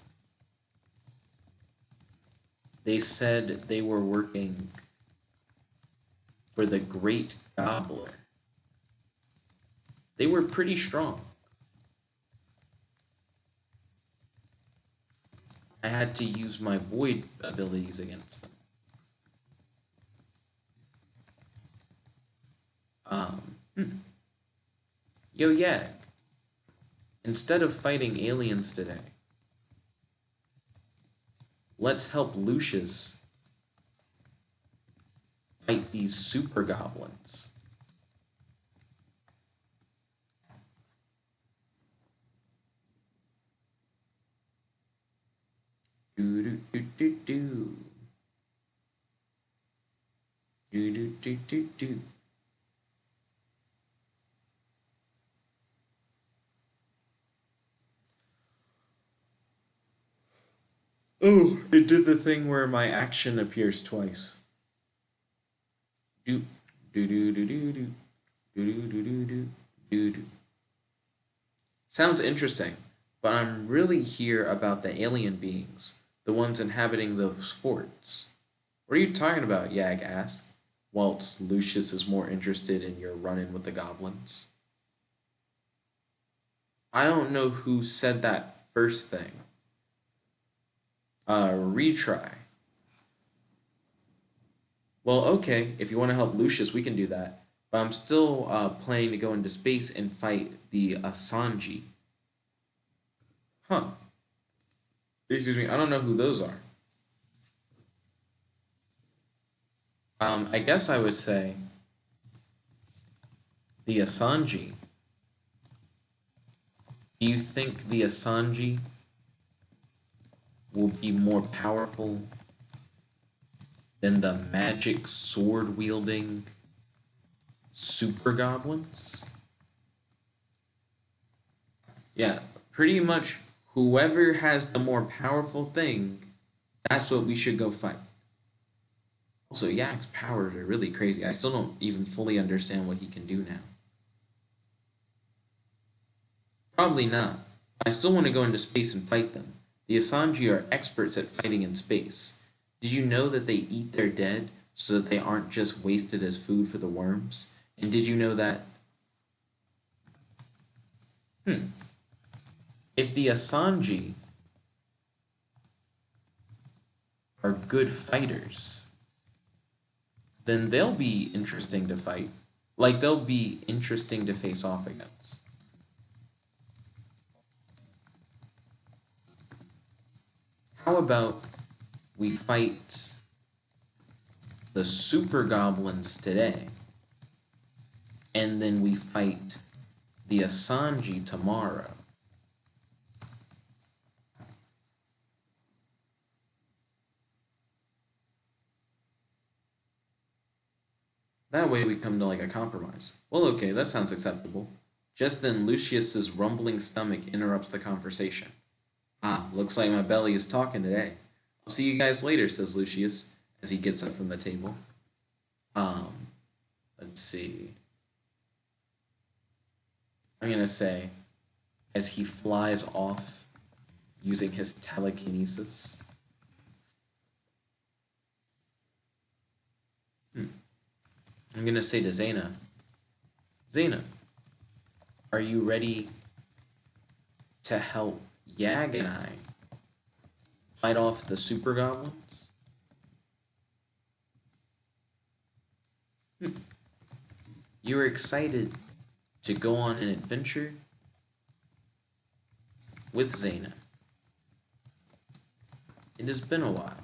They said they were working for the Great Gobbler. They were pretty strong. I had to use my void abilities against them. Yo, Yag, instead of fighting aliens today, let's help Lucius fight these super goblins. Do do do do do. Do do do do do. Oh, it did the thing where my action appears twice. Do do do do do do do do do do Dude. Sounds interesting, but I'm really here about the alien beings, the ones inhabiting those forts. What are you talking about? Yag asked, whilst Lucius is more interested in your run-in with the goblins. I don't know who said that first thing. Retry. Well, okay, if you want to help Lucius, we can do that. But I'm still planning to go into space and fight the Asanji. Huh. Excuse me, I don't know who those are. I guess I would say the Asanji. Do you think the Asanji will be more powerful than the magic sword wielding super goblins? Yeah, pretty much whoever has the more powerful thing, that's what we should go fight. Also, Yak's powers are really crazy. I still don't even fully understand what he can do now. Probably not. I still want to go into space and fight them. The Asanji are experts at fighting in space. Did you know that they eat their dead so that they aren't just wasted as food for the worms? And did you know that... If the Asanji are good fighters, then they'll be interesting to fight. Like, they'll be interesting to face off against. How about we fight the super goblins today, and then we fight the Asanji tomorrow? That way we come to like a compromise. Well, okay, that sounds acceptable. Just then Lucius's rumbling stomach interrupts the conversation. Ah, looks like my belly is talking today. I'll see you guys later, says Lucius, as he gets up from the table. Let's see. I'm gonna say, as he flies off using his telekinesis. I'm gonna say to Zana, Zana, are you ready to help Yag and I fight off the super goblins? You are excited to go on an adventure with Zana. It has been a while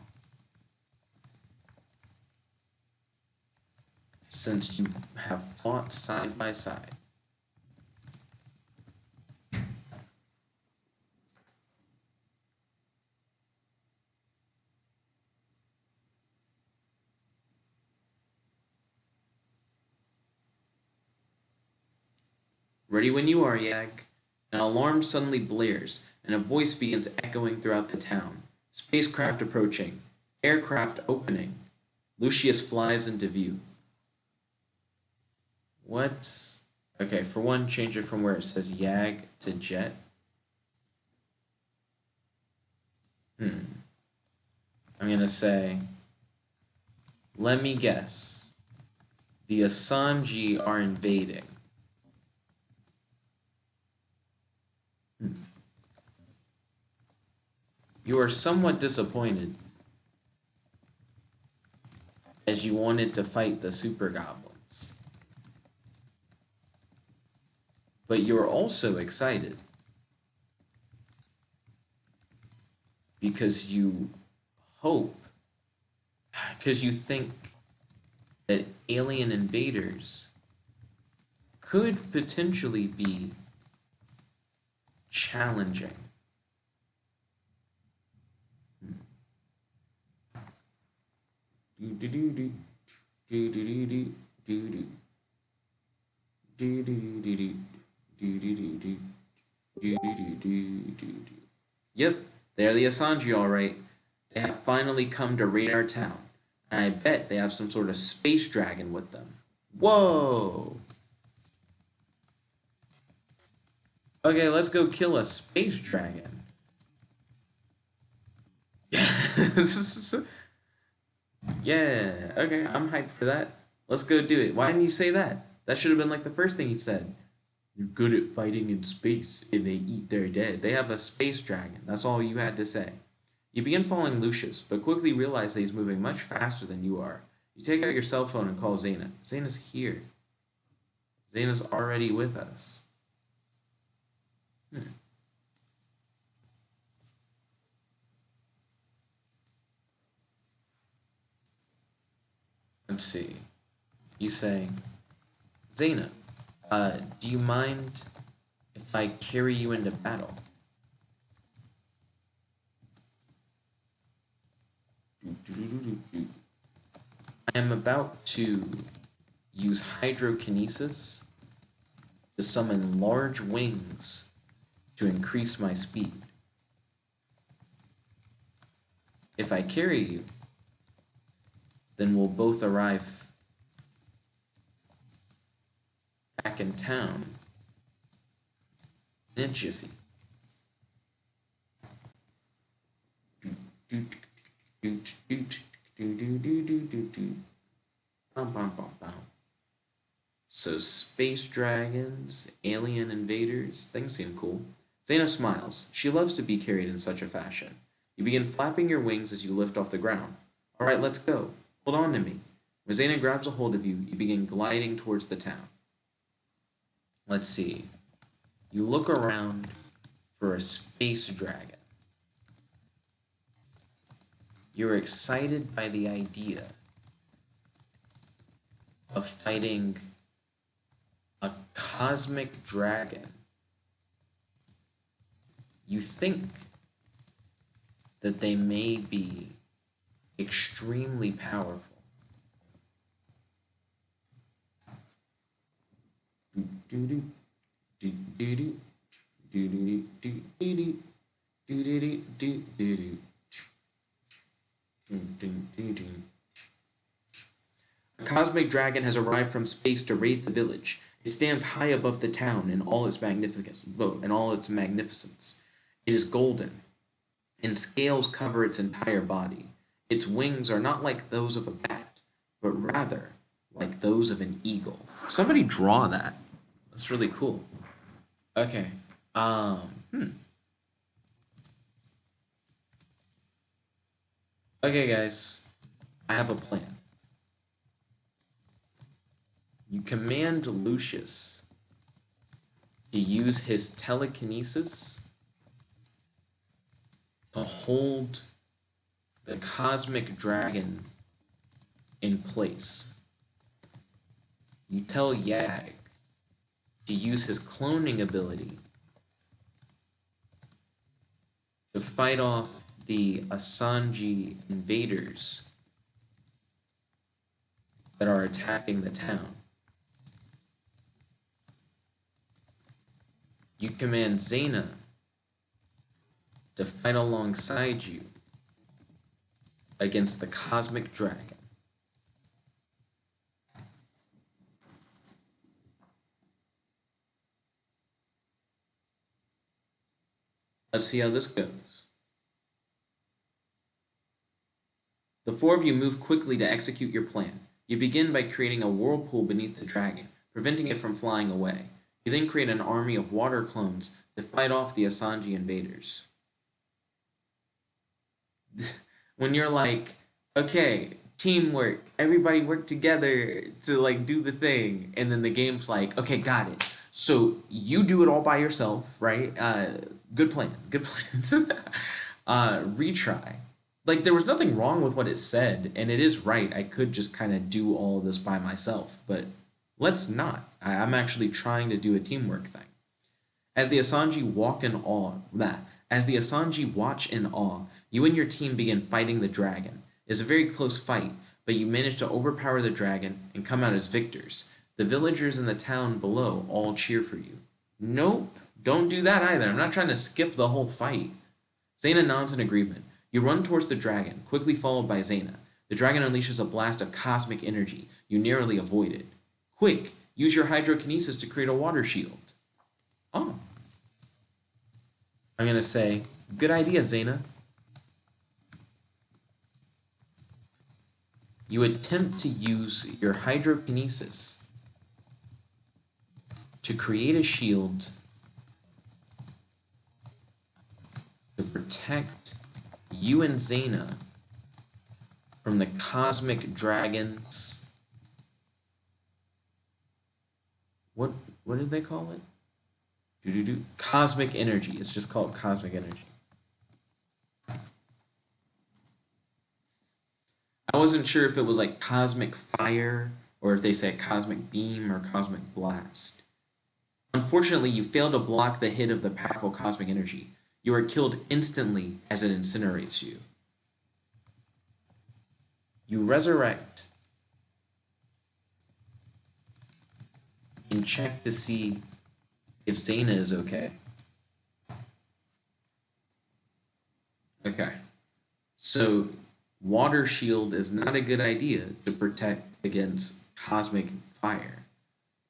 since you have fought side by side. Ready when you are, Yag. An alarm suddenly blares, and a voice begins echoing throughout the town. Spacecraft approaching. Aircraft opening. Lucius flies into view. What? Okay, for one, change it from where it says Yag to Jet. I'm gonna say, let me guess. The Asanji are invading. You are somewhat disappointed, as you wanted to fight the super goblins. But you're also excited because you hope, because you think that alien invaders could potentially be challenging. Yep, they're the Asanji, all right. They have finally come to raid our town, and I bet they have some sort of space dragon with them. Whoa! Okay, let's go kill a space dragon. Yeah, okay, I'm hyped for that. Let's go do it. Why didn't you say that? That should have been like the first thing he said. You're good at fighting in space, and they eat their dead. They have a space dragon. That's all you had to say. You begin following Lucius, but quickly realize that he's moving much faster than you are. You take out your cell phone and call Zana. Zana's here. Zana's already with us. Let's see. You say, Zana, do you mind if I carry you into battle? I am about to use hydrokinesis to summon large wings to increase my speed. If I carry you, then we'll both arrive back in town in a jiffy. So space dragons, alien invaders, things seem cool. Zana smiles. She loves to be carried in such a fashion. You begin flapping your wings as you lift off the ground. All right, let's go. Hold on to me. When Zana grabs a hold of you, you begin gliding towards the town. Let's see. You look around for a space dragon. You're excited by the idea of fighting a cosmic dragon. You think that they may be extremely powerful. A cosmic dragon has arrived from space to raid the village. It stands high above the town in all its magnificence. It is golden, and scales cover its entire body. Its wings are not like those of a bat, but rather like those of an eagle. Somebody draw that. That's really cool. Okay. Okay, guys. I have a plan. You command Lucius to use his telekinesis to hold the cosmic dragon in place. You tell Yag to use his cloning ability to fight off the Asanji invaders that are attacking the town. You command Zana to fight alongside you against the cosmic dragon. Let's see how this goes. The four of you move quickly to execute your plan. You begin by creating a whirlpool beneath the dragon, preventing it from flying away. You then create an army of water clones to fight off the Asanji invaders. When you're like, okay, teamwork, everybody work together to like do the thing, and then the game's like, okay, got it. So you do it all by yourself, right? Good plan. Retry. Like, there was nothing wrong with what it said, and it is right. I could just kind of do all of this by myself, but let's not. I'm actually trying to do a teamwork thing. As the Asanji watch in awe, you and your team begin fighting the dragon. It is a very close fight, but you manage to overpower the dragon and come out as victors. The villagers in the town below all cheer for you. Nope, don't do that either. I'm not trying to skip the whole fight. Zana nods in agreement. You run towards the dragon, quickly followed by Zana. The dragon unleashes a blast of cosmic energy. You narrowly avoid it. Quick, use your hydrokinesis to create a water shield. Oh. I'm going to say, good idea, Zana. You attempt to use your hydrokinesis to create a shield to protect you and Zana from the cosmic dragons. What did they call it? Cosmic energy. It's just called cosmic energy. I wasn't sure if it was like cosmic fire or if they said cosmic beam or cosmic blast. Unfortunately, you fail to block the hit of the powerful cosmic energy. You are killed instantly as it incinerates you. You resurrect and check to see if Zana is okay. Okay. So, water shield is not a good idea to protect against cosmic fire.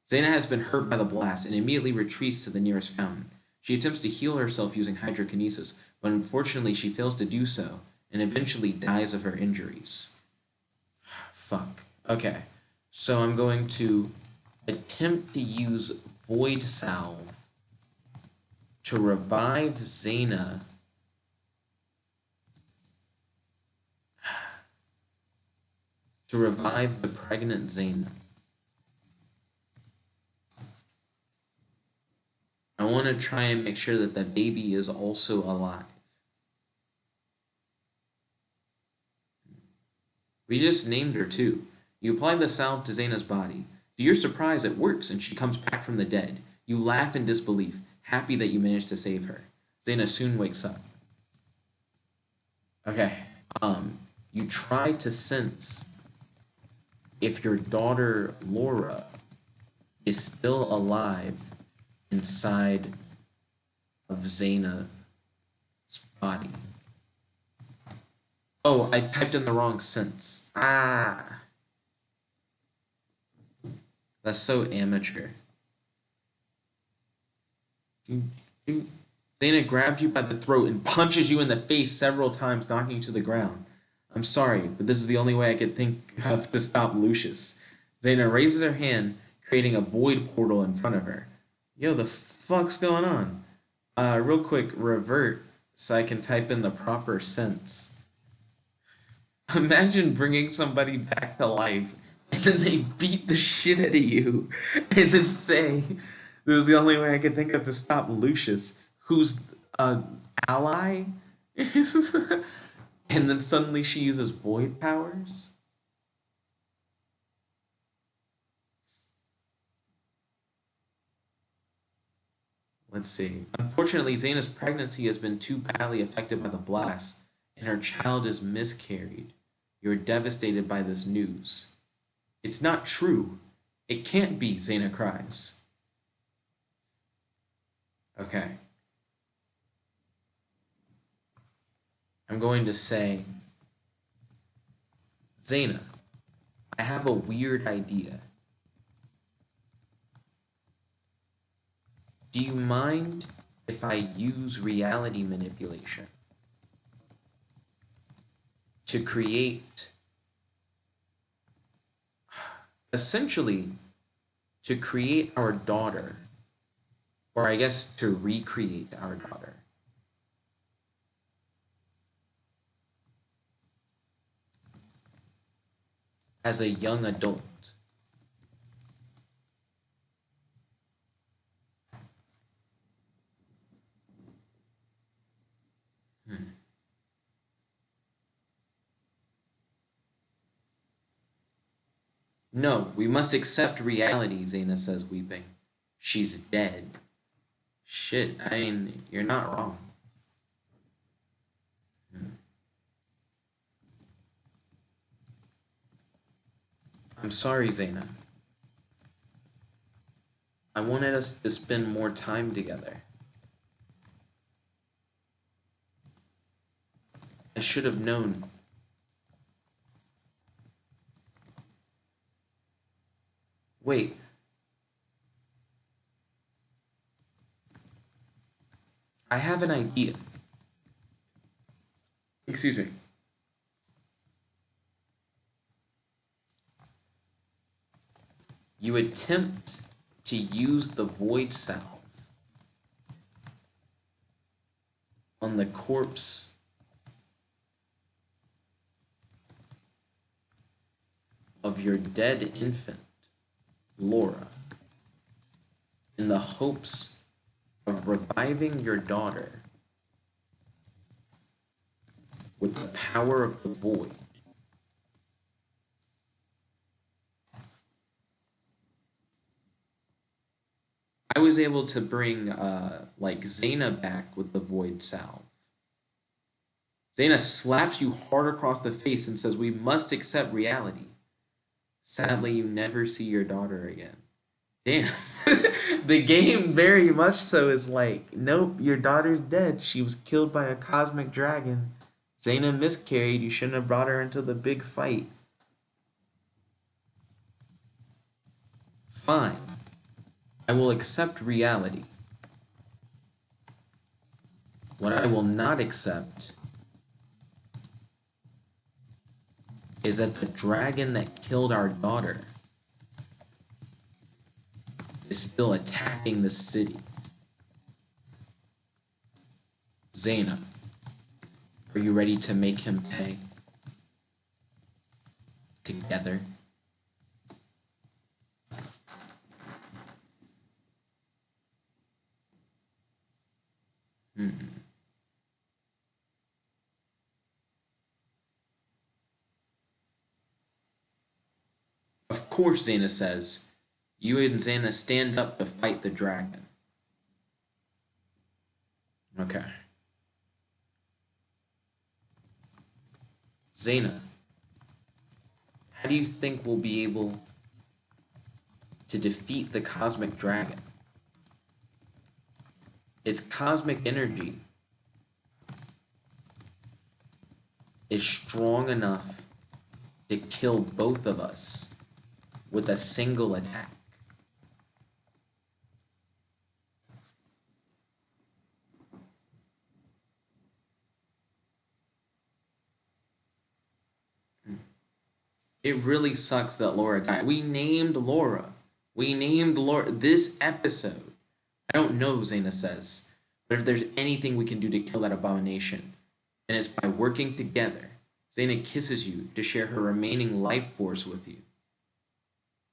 Zana has been hurt by the blast and immediately retreats to the nearest fountain. She attempts to heal herself using hydrokinesis, but unfortunately she fails to do so and eventually dies of her injuries. Fuck. Okay. So I'm going to attempt to use Void Salve to revive Zana to revive the pregnant Zana. I want to try and make sure that the baby is also alive. We just named her too. You apply the salve to Zana's body. To your surprise, it works and she comes back from the dead. You laugh in disbelief, happy that you managed to save her. Zana soon wakes up. Okay. You try to sense if your daughter Laura is still alive inside of Zana's body. Oh, I typed in the wrong sense. Ah. That's so amateur. Zana grabs you by the throat and punches you in the face several times, knocking you to the ground. I'm sorry, but this is the only way I could think of to stop Lucius. Zana raises her hand, creating a void portal in front of her. Yo, the fuck's going on? Real quick, revert so I can type in the proper sense. Imagine bringing somebody back to life and then they beat the shit out of you and then say, this is the only way I could think of to stop Lucius, who's an ally? And then suddenly she uses void powers? Let's see. Unfortunately, Zana's pregnancy has been too badly affected by the blast, and her child is miscarried. You're devastated by this news. It's not true. It can't be, Zana cries. Okay. I'm going to say, Zana, I have a weird idea. Do you mind if I use reality manipulation to create, essentially, to create our daughter, or I guess to recreate our daughter? As a young adult. No, we must accept reality, Zana says, weeping. She's dead. Shit, I mean, you're not wrong. I'm sorry, Zana. I wanted us to spend more time together. I should have known. Wait. I have an idea. Excuse me. You attempt to use the void salve on the corpse of your dead infant, Laura, in the hopes of reviving your daughter with the power of the void. I was able to bring like Zana back with the void salve. Zana slaps you hard across the face and says, "We must accept reality." Sadly, you never see your daughter again. Damn. The game very much so is like, nope, your daughter's dead. She was killed by a cosmic dragon. Zana miscarried. You shouldn't have brought her into the big fight. Fine. I will accept reality. What I will not accept is that the dragon that killed our daughter is still attacking the city. Zana, are you ready to make him pay? Together. Of course, Zana says. You and Zana stand up to fight the dragon. Okay. Zana, how do you think we'll be able to defeat the cosmic dragon? Its cosmic energy is strong enough to kill both of us with a single attack. It really sucks that Laura died. We named Laura. This episode. I don't know, Zana says, but if there's anything we can do to kill that abomination, then it's by working together. Zana kisses you to share her remaining life force with you.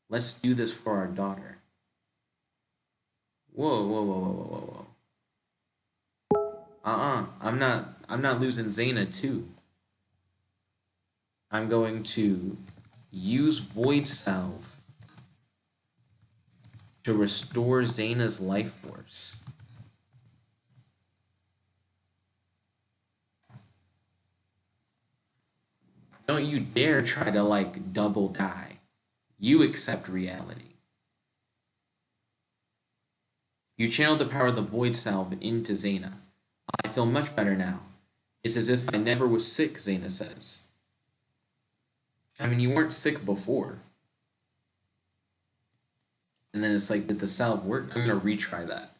Let's do this for our daughter. Whoa, whoa, whoa, whoa, whoa, whoa. I'm not losing Zana too. I'm going to use Void Salve to restore Zana's life force. Don't you dare try to, like, double die. You accept reality. You channeled the power of the Void Salve into Zana. I feel much better now. It's as if I never was sick, Zana says. I mean, you weren't sick before. And then it's like, did the salve work? I'm going to retry that.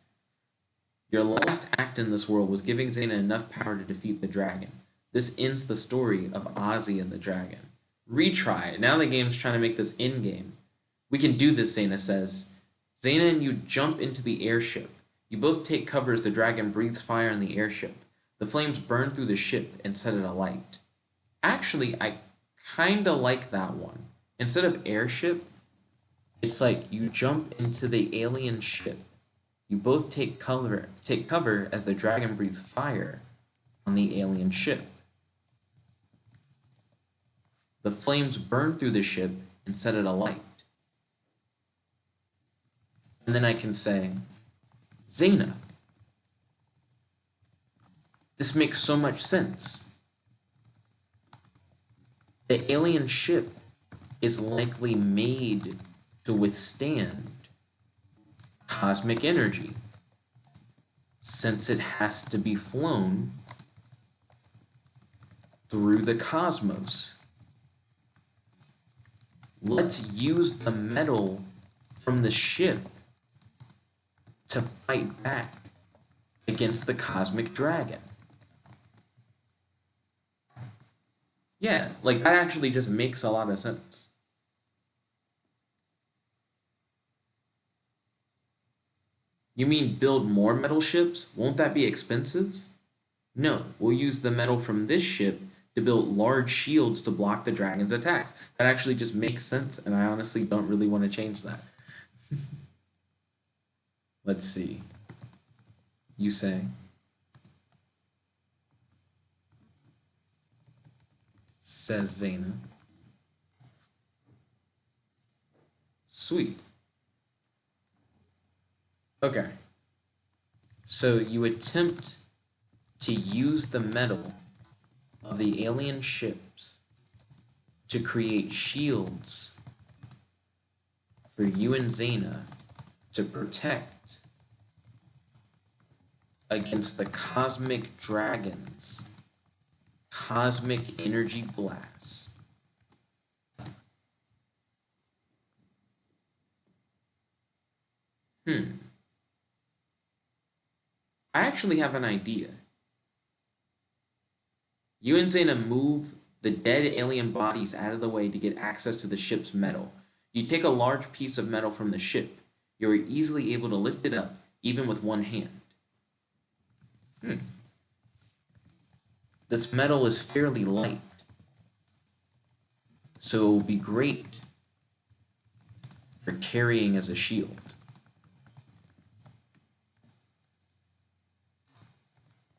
Your last act in this world was giving Zana enough power to defeat the dragon. This ends the story of Ozzy and the dragon. Retry. Now the game's trying to make this in-game. We can do this, Zana says. Zana and you jump into the airship. You both take cover as the dragon breathes fire on the airship. The flames burn through the ship and set it alight. Actually, I kinda like that one. Instead of airship, it's like you jump into the alien ship. You both take cover as the dragon breathes fire on the alien ship. The flames burn through the ship and set it alight. And then I can say, Zana, this makes so much sense. The alien ship is likely made to withstand cosmic energy, since it has to be flown through the cosmos. Let's use the metal from the ship to fight back against the cosmic dragon. Yeah, like that actually just makes a lot of sense. You mean build more metal ships? Won't that be expensive? No, we'll use the metal from this ship to build large shields to block the dragon's attacks. That actually just makes sense, and I honestly don't really want to change that. Let's see. You say? Says Zana. Sweet. Okay. So you attempt to use the metal of the alien ships to create shields for you and Zana to protect against the cosmic dragon's cosmic energy blast. I actually have an idea. You and Zana move the dead alien bodies out of the way to get access to the ship's metal. You take a large piece of metal from the ship. You are easily able to lift it up, even with one hand. This metal is fairly light, so it will be great for carrying as a shield.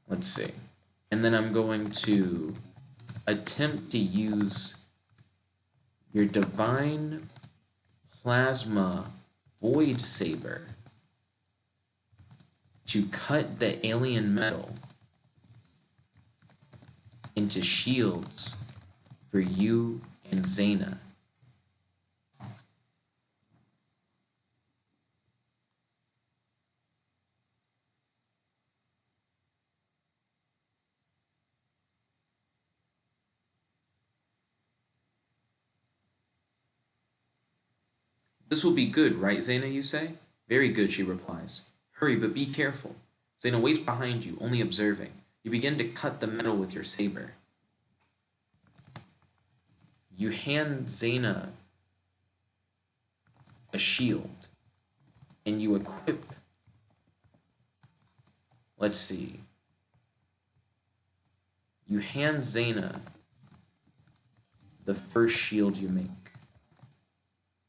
Let's see. And then I'm going to attempt to use your divine plasma void saber to cut the alien metal into shields for you and Zana. This will be good, right, Zana, you say? Very good, she replies. Hurry, but be careful. Zana waits behind you, only observing. You begin to cut the metal with your saber. You hand Zana a shield, and you equip. Let's see. You hand Zana the first shield you make.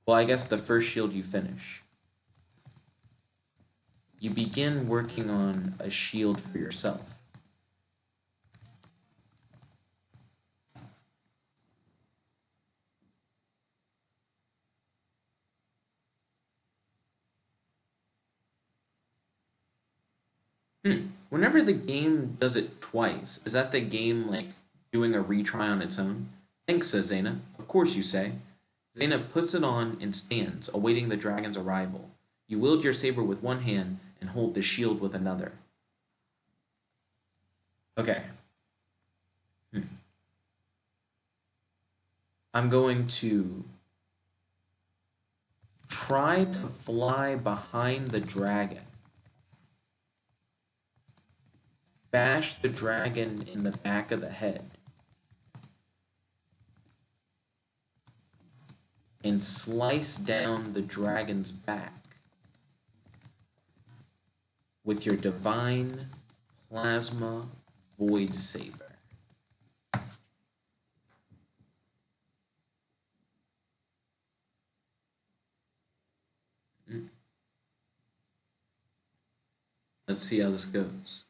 Well, I guess the first shield you finish. You begin working on a shield for yourself. Whenever the game does it twice, is that the game like doing a retry on its own? Thanks, says Zana. Of course, you say. Zana puts it on and stands, awaiting the dragon's arrival. You wield your saber with one hand and hold the shield with another. Okay. I'm going to try to fly behind the dragon. Bash the dragon in the back of the head. And slice down the dragon's back with your divine plasma void saber. Let's see how this goes.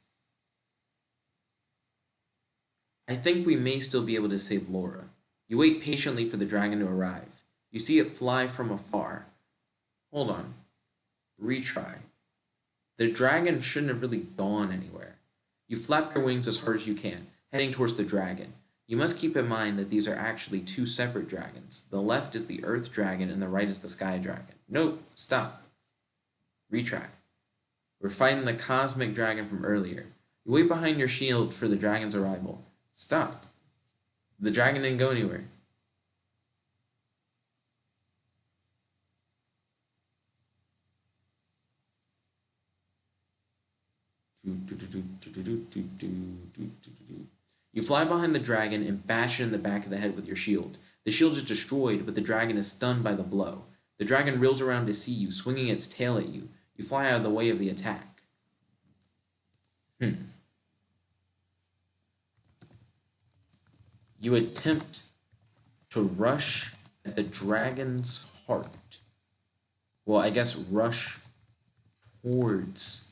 I think we may still be able to save Laura. You wait patiently for the dragon to arrive. You see it fly from afar. Hold on. Retry. The dragon shouldn't have really gone anywhere. You flap your wings as hard as you can, heading towards the dragon. You must keep in mind that these are actually two separate dragons. The left is the earth dragon and the right is the sky dragon. Nope, stop. Retry. We're fighting the cosmic dragon from earlier. You wait behind your shield for the dragon's arrival. Stop. The dragon didn't go anywhere. You fly behind the dragon and bash it in the back of the head with your shield. The shield is destroyed, but the dragon is stunned by the blow. The dragon reels around to see you, swinging its tail at you. You fly out of the way of the attack. You attempt to rush at the dragon's heart. Well, I guess rush towards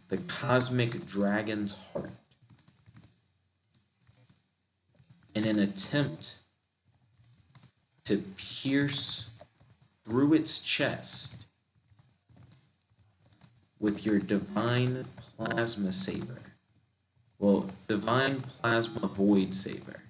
the cosmic dragon's heart in an attempt to pierce through its chest with your divine plasma saber. Well, divine plasma void saber.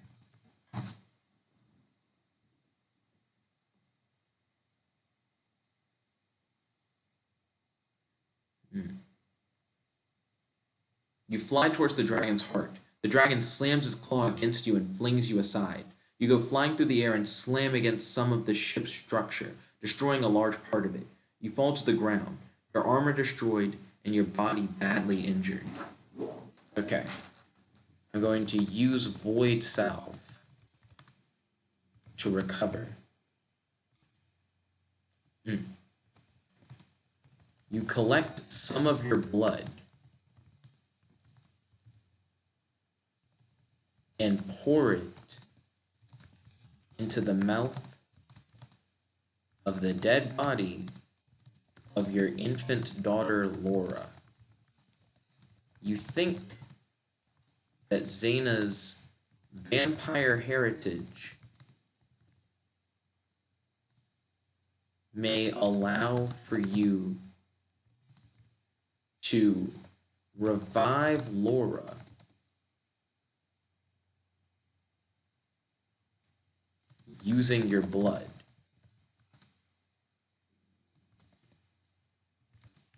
You fly towards the dragon's heart. The dragon slams its claw against you and flings you aside. You go flying through the air and slam against some of the ship's structure, destroying a large part of it. You fall to the ground, your armor destroyed, and your body badly injured. Okay. I'm going to use Void Salve to recover. You collect some of your blood and pour it into the mouth of the dead body of your infant daughter, Laura. You think that Zana's vampire heritage may allow for you to revive Laura using your blood.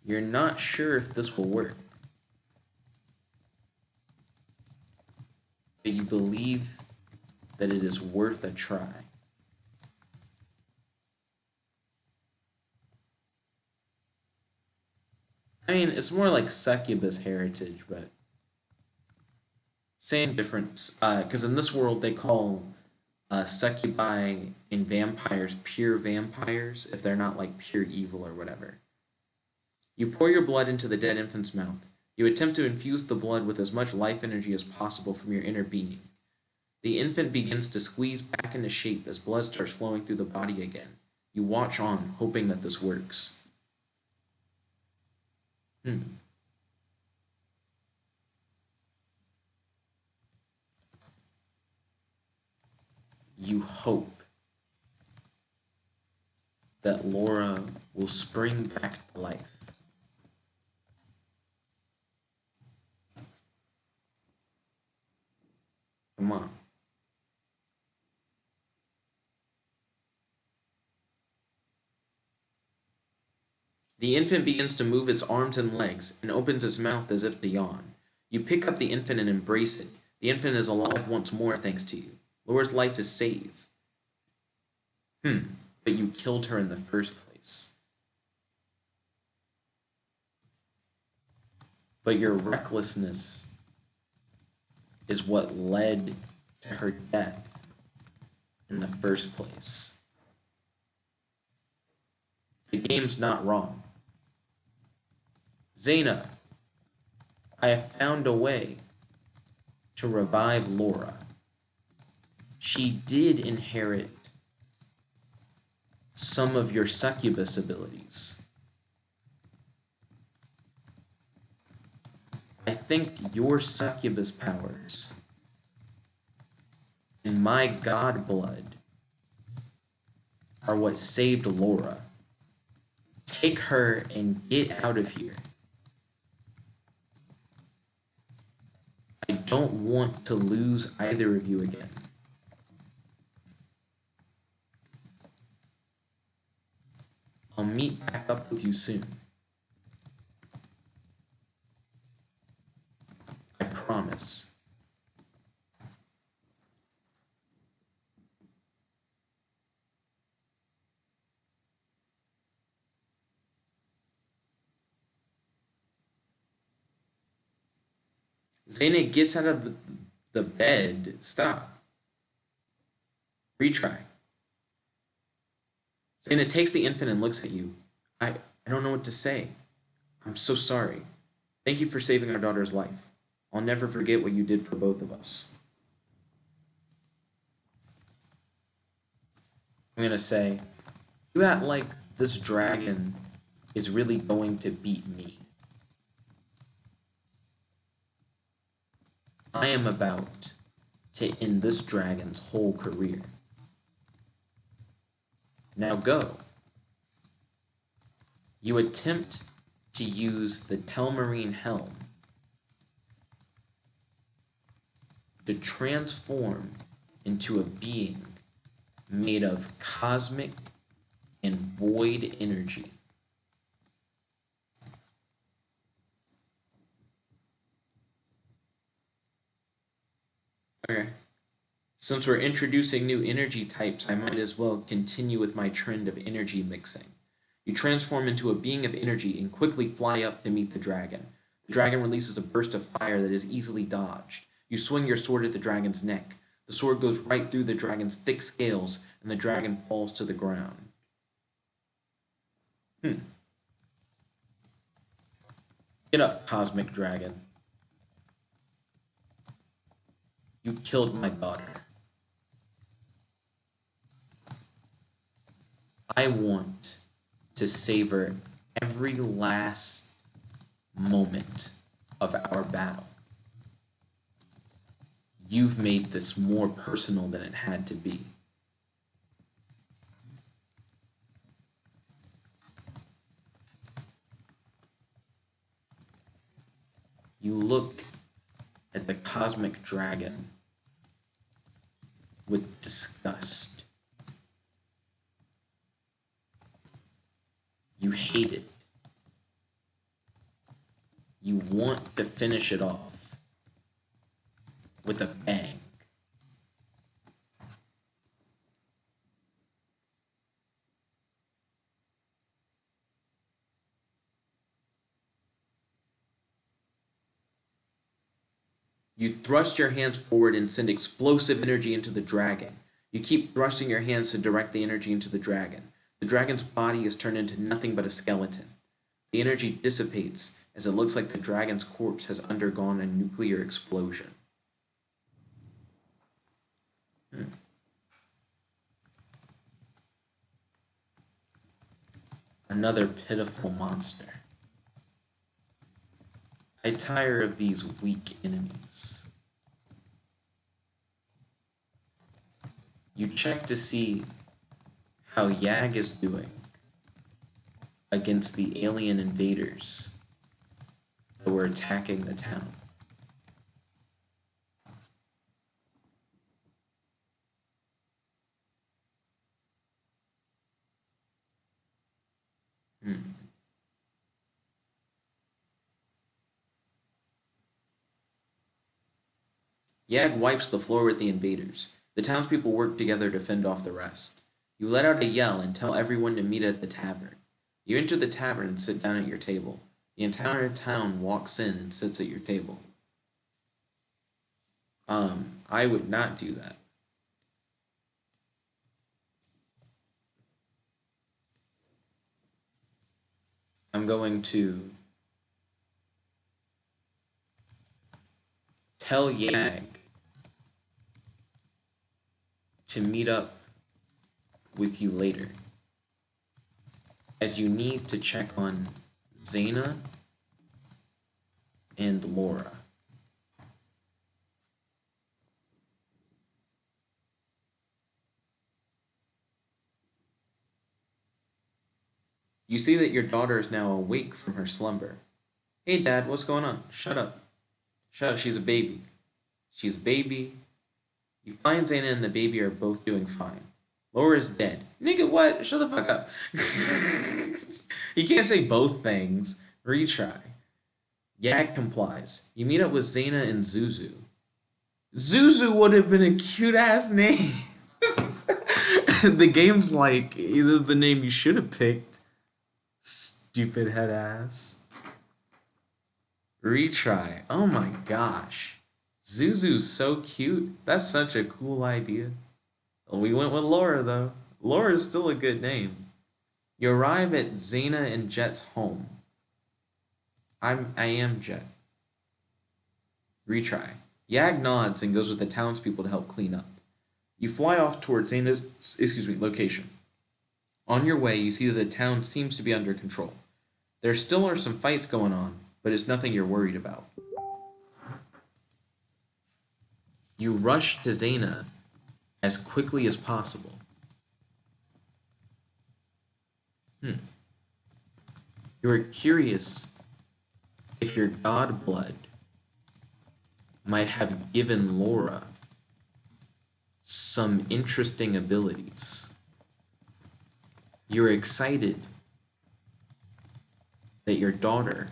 You're not sure if this will work, but you believe that it is worth a try. I mean, it's more like succubus heritage, but same difference. Because in this world, they call succubi and vampires pure vampires if they're not like pure evil or whatever. You pour your blood into the dead infant's mouth. You attempt to infuse the blood with as much life energy as possible from your inner being. The infant begins to squeeze back into shape as blood starts flowing through the body again. You watch on, hoping that this works. You hope that Laura will spring back to life. Come on. The infant begins to move its arms and legs and opens its mouth as if to yawn. You pick up the infant and embrace it. The infant is alive once more thanks to you. Laura's life is saved. But you killed her in the first place. But your recklessness is what led to her death in the first place. The game's not wrong. Zana, I have found a way to revive Laura. She did inherit some of your succubus abilities. I think your succubus powers and my god blood are what saved Laura. Take her and get out of here. I don't want to lose either of you again. I'll meet back up with you soon. I promise. Zana gets out of the bed. Stop. Retry. Zana takes the infant and looks at you. I don't know what to say. I'm so sorry. Thank you for saving our daughter's life. I'll never forget what you did for both of us. I'm gonna say, you act like this dragon is really going to beat me. I am about to end this dragon's whole career. Now go. You attempt to use the Telmarine helm to transform into a being made of cosmic and void energy. Okay. Since we're introducing new energy types, I might as well continue with my trend of energy mixing. You transform into a being of energy and quickly fly up to meet the dragon. The dragon releases a burst of fire that is easily dodged. You swing your sword at the dragon's neck. The sword goes right through the dragon's thick scales, and the dragon falls to the ground. Get up, cosmic dragon. You killed my daughter. I want to savor every last moment of our battle. You've made this more personal than it had to be. You look at the cosmic dragon with disgust. You hate it. You want to finish it off with a bang. You thrust your hands forward and send explosive energy into the dragon. You keep thrusting your hands to direct the energy into the dragon. The dragon's body is turned into nothing but a skeleton. The energy dissipates as it looks like the dragon's corpse has undergone a nuclear explosion. Another pitiful monster. I tire of these weak enemies. You check to see how Yag is doing against the alien invaders that were attacking the town. Yag wipes the floor with the invaders. The townspeople work together to fend off the rest. You let out a yell and tell everyone to meet at the tavern. You enter the tavern and sit down at your table. The entire town walks in and sits at your table. I would not do that. I'm going to tell Yag to meet up with you later, as you need to check on Zana and Laura. You see that your daughter is now awake from her slumber. Hey, Dad, what's going on? Shut up. Shut up, she's a baby. She's a baby. You find Zana and the baby are both doing fine. Laura's dead. Nigga, what? Shut the fuck up. You can't say both things. Retry. Yag complies. You meet up with Zana and Zuzu. Zuzu would have been a cute-ass name. The game's like, this is the name you should have picked. Stupid head ass. Retry. Oh my gosh. Zuzu's so cute. That's such a cool idea. We went with Laura, though. Laura is still a good name. You arrive at Zana and Jet's home. I am Jet. Retry. Yag nods and goes with the townspeople to help clean up. You fly off towards Zana's, location. On your way, you see that the town seems to be under control. There still are some fights going on, but it's nothing you're worried about. You rush to Zana as quickly as possible. You are curious if your god blood might have given Laura some interesting abilities. You're excited that your daughter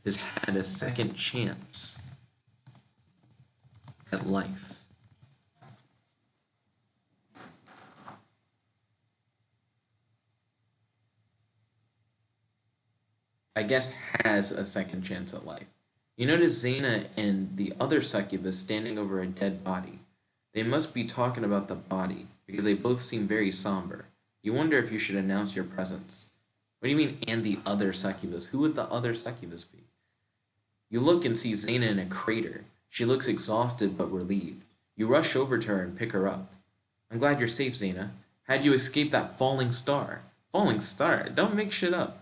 has had a second chance at life. I guess has a second chance at life. You notice Zana and the other succubus standing over a dead body. They must be talking about the body, because they both seem very somber. You wonder if you should announce your presence. What do you mean, and the other succubus? Who would the other succubus be? You look and see Zana in a crater. She looks exhausted but relieved. You rush over to her and pick her up. I'm glad you're safe, Zana. How'd you escape that falling star? Falling star? Don't make shit up.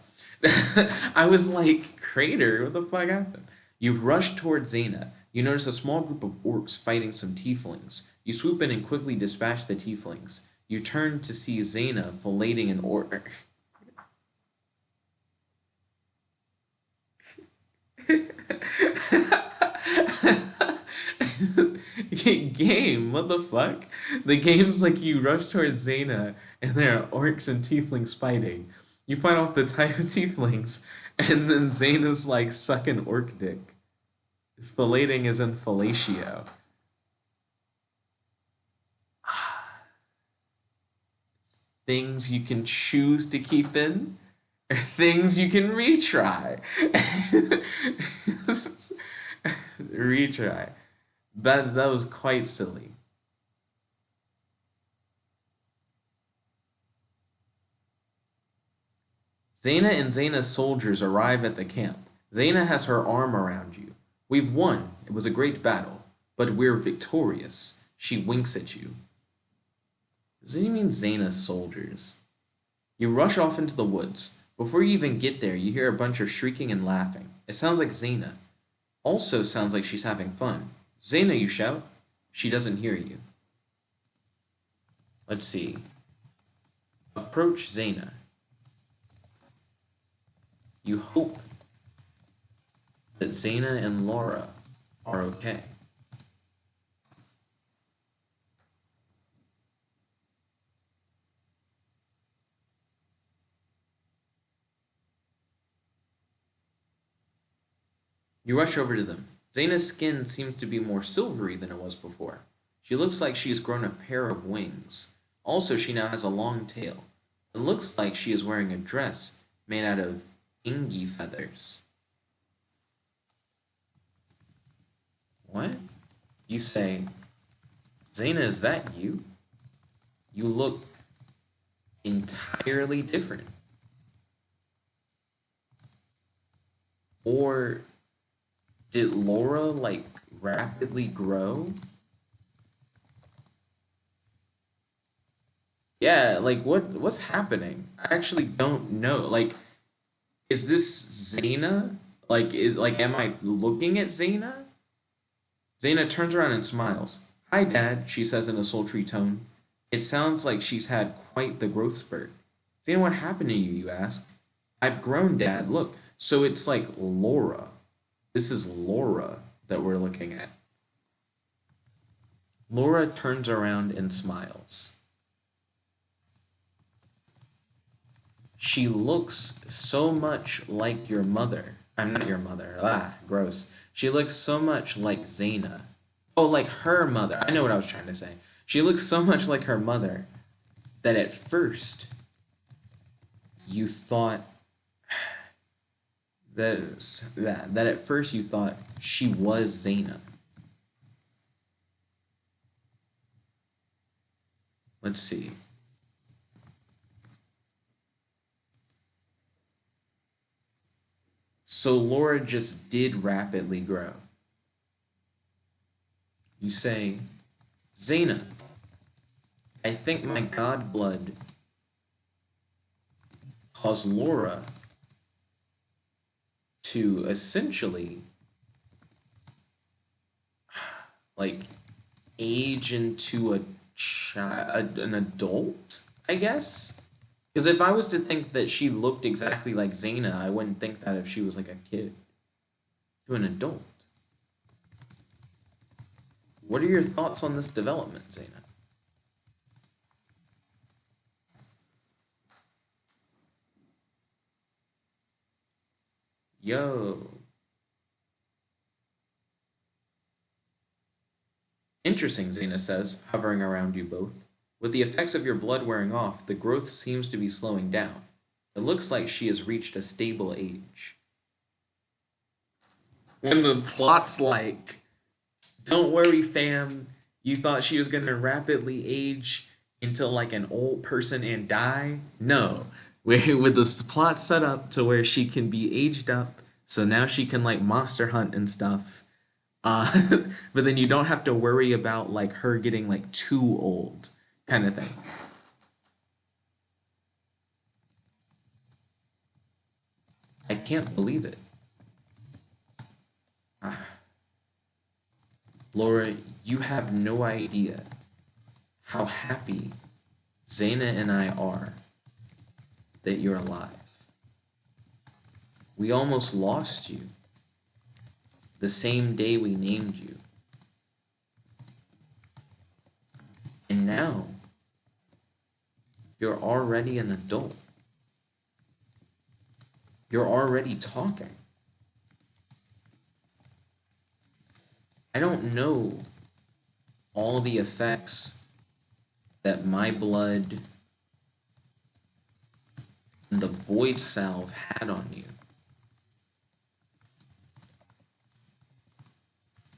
I was like, crater? What the fuck happened? You rush towards Zana. You notice a small group of orcs fighting some tieflings. You swoop in and quickly dispatch the tieflings. You turn to see Zana filleting an orc. Game, what the fuck? The game's like you rush towards Zana and there are orcs and tieflings fighting. You find out the type of tieflings, and then Zana's like sucking orc dick. Filleting is in fellatio. Things you can choose to keep in, or things you can retry. Retry. That was quite silly. Zana and Zana's soldiers arrive at the camp. Zana has her arm around you. We've won. It was a great battle. But we're victorious. She winks at you. Does that mean Zana's soldiers? You rush off into the woods. Before you even get there, you hear a bunch of shrieking and laughing. It sounds like Zana. Also sounds like she's having fun. Zana, you shout. She doesn't hear you. Let's see. Approach Zana. You hope that Zana and Laura are okay. You rush over to them. Zana's skin seems to be more silvery than it was before. She looks like she's grown a pair of wings. Also, she now has a long tail. It looks like she is wearing a dress made out of ingi feathers. What? You say, Zana, is that you? You look entirely different. Or did Laura, like, rapidly grow? Yeah, like, what's happening? I actually don't know. Like, is this Zana? Am I looking at Zana? Zana turns around and smiles. Hi, Dad, she says in a sultry tone. It sounds like she's had quite the growth spurt. Zana, what happened to you, you ask? I've grown, Dad. Look. So it's like Laura. This is Laura that we're looking at. Laura turns around and smiles. She looks so much like your mother. I'm not your mother. Ah, gross. She looks so much like Zana. Oh, like her mother. I know what I was trying to say. She looks so much like her mother that at first you thought that at first you thought she was Zana. Let's see. So Laura just did rapidly grow. You say, Zana, I think my god blood caused Laura to essentially like age into an adult, I guess. Because if I was to think that she looked exactly like Zana, I wouldn't think that if she was like a kid to an adult. What are your thoughts on this development, Zana? Yo. Interesting, Zana says, hovering around you both. With the effects of your blood wearing off, the growth seems to be slowing down. It looks like she has reached a stable age. When the plot's like, don't worry, fam, you thought she was going to rapidly age until like an old person and die? No. With the plot set up to where she can be aged up, so now she can like monster hunt and stuff. But then you don't have to worry about like her getting like too old, kind of thing. I can't believe it. Laura, you have no idea how happy Zana and I are that you're alive. We almost lost you the same day we named you. And now, you're already an adult. You're already talking. I don't know all the effects that my blood and the void salve had on you.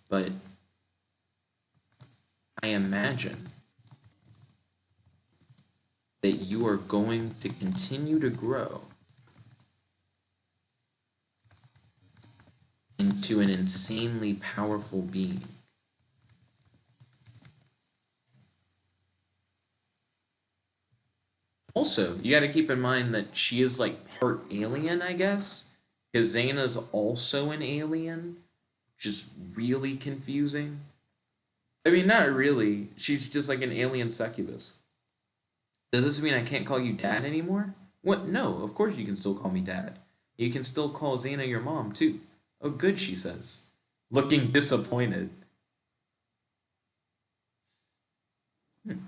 But I imagine that you are going to continue to grow into an insanely powerful being. Also, you got to keep in mind that she is like part alien, I guess, because Xana's also an alien, which is really confusing. I mean, not really. She's just like an alien succubus. Does this mean I can't call you dad anymore? What? No, of course you can still call me dad. You can still call Zana your mom, too. Oh, good, she says, looking disappointed. Hmm.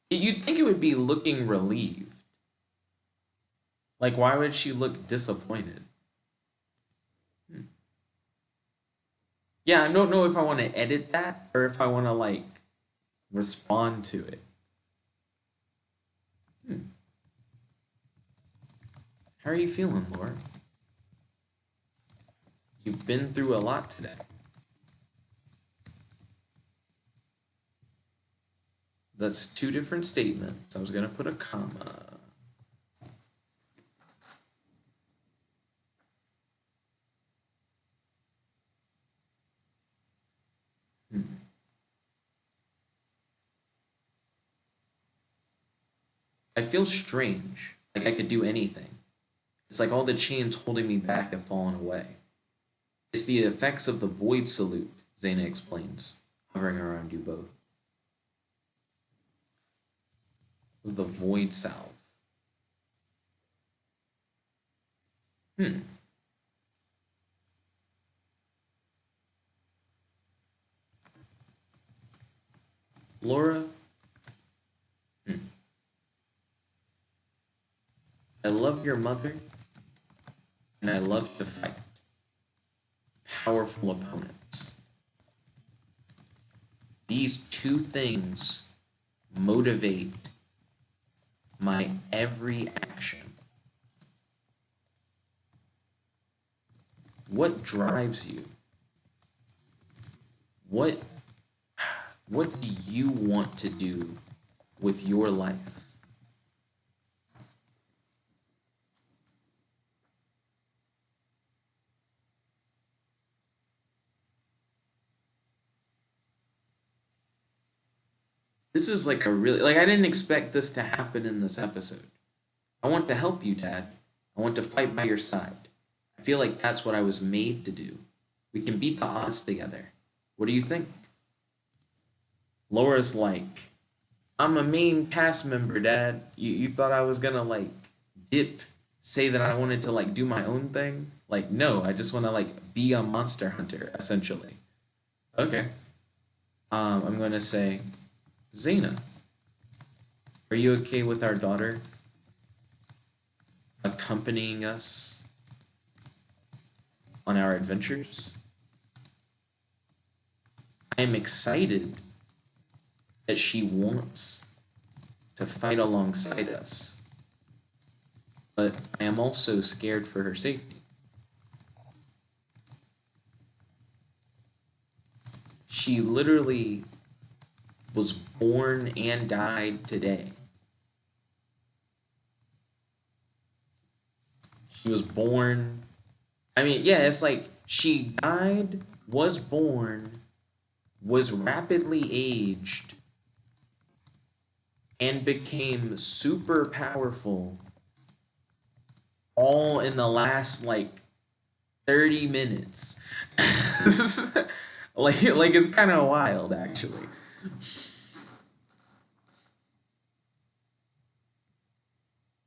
You'd think it would be looking relieved. Like, why would she look disappointed? Hmm. Yeah, I don't know if I want to edit that or if I want to, like, respond to it. Hmm. How are you feeling, Laura? You've been through a lot today. That's two different statements. I was going to put a comma. I feel strange, like I could do anything. It's like all the chains holding me back have fallen away. It's the effects of the void salute, Zana explains, hovering around you both. The void salve. Hmm. Laura? Hmm. I love your mother, and I love to fight powerful opponents. These two things motivate my every action. What drives you? What do you want to do with your life? This is like a really, like, I didn't expect this to happen in this episode. I want to help you, Dad. I want to fight by your side. I feel like that's what I was made to do. We can beat the odds together. What do you think? Laura's like, I'm a main cast member, Dad. You thought I was gonna, like, say that I wanted to, like, do my own thing? Like, no, I just want to, like, be a monster hunter, essentially. Okay. I'm gonna say, Zana, are you okay with our daughter accompanying us on our adventures? I am excited that she wants to fight alongside us, but I am also scared for her safety. She literally was born and died today. She was born. I mean, yeah, it's like she died, was born, was rapidly aged, and became super powerful all in the last, like, 30 minutes. like it's kind of wild, actually.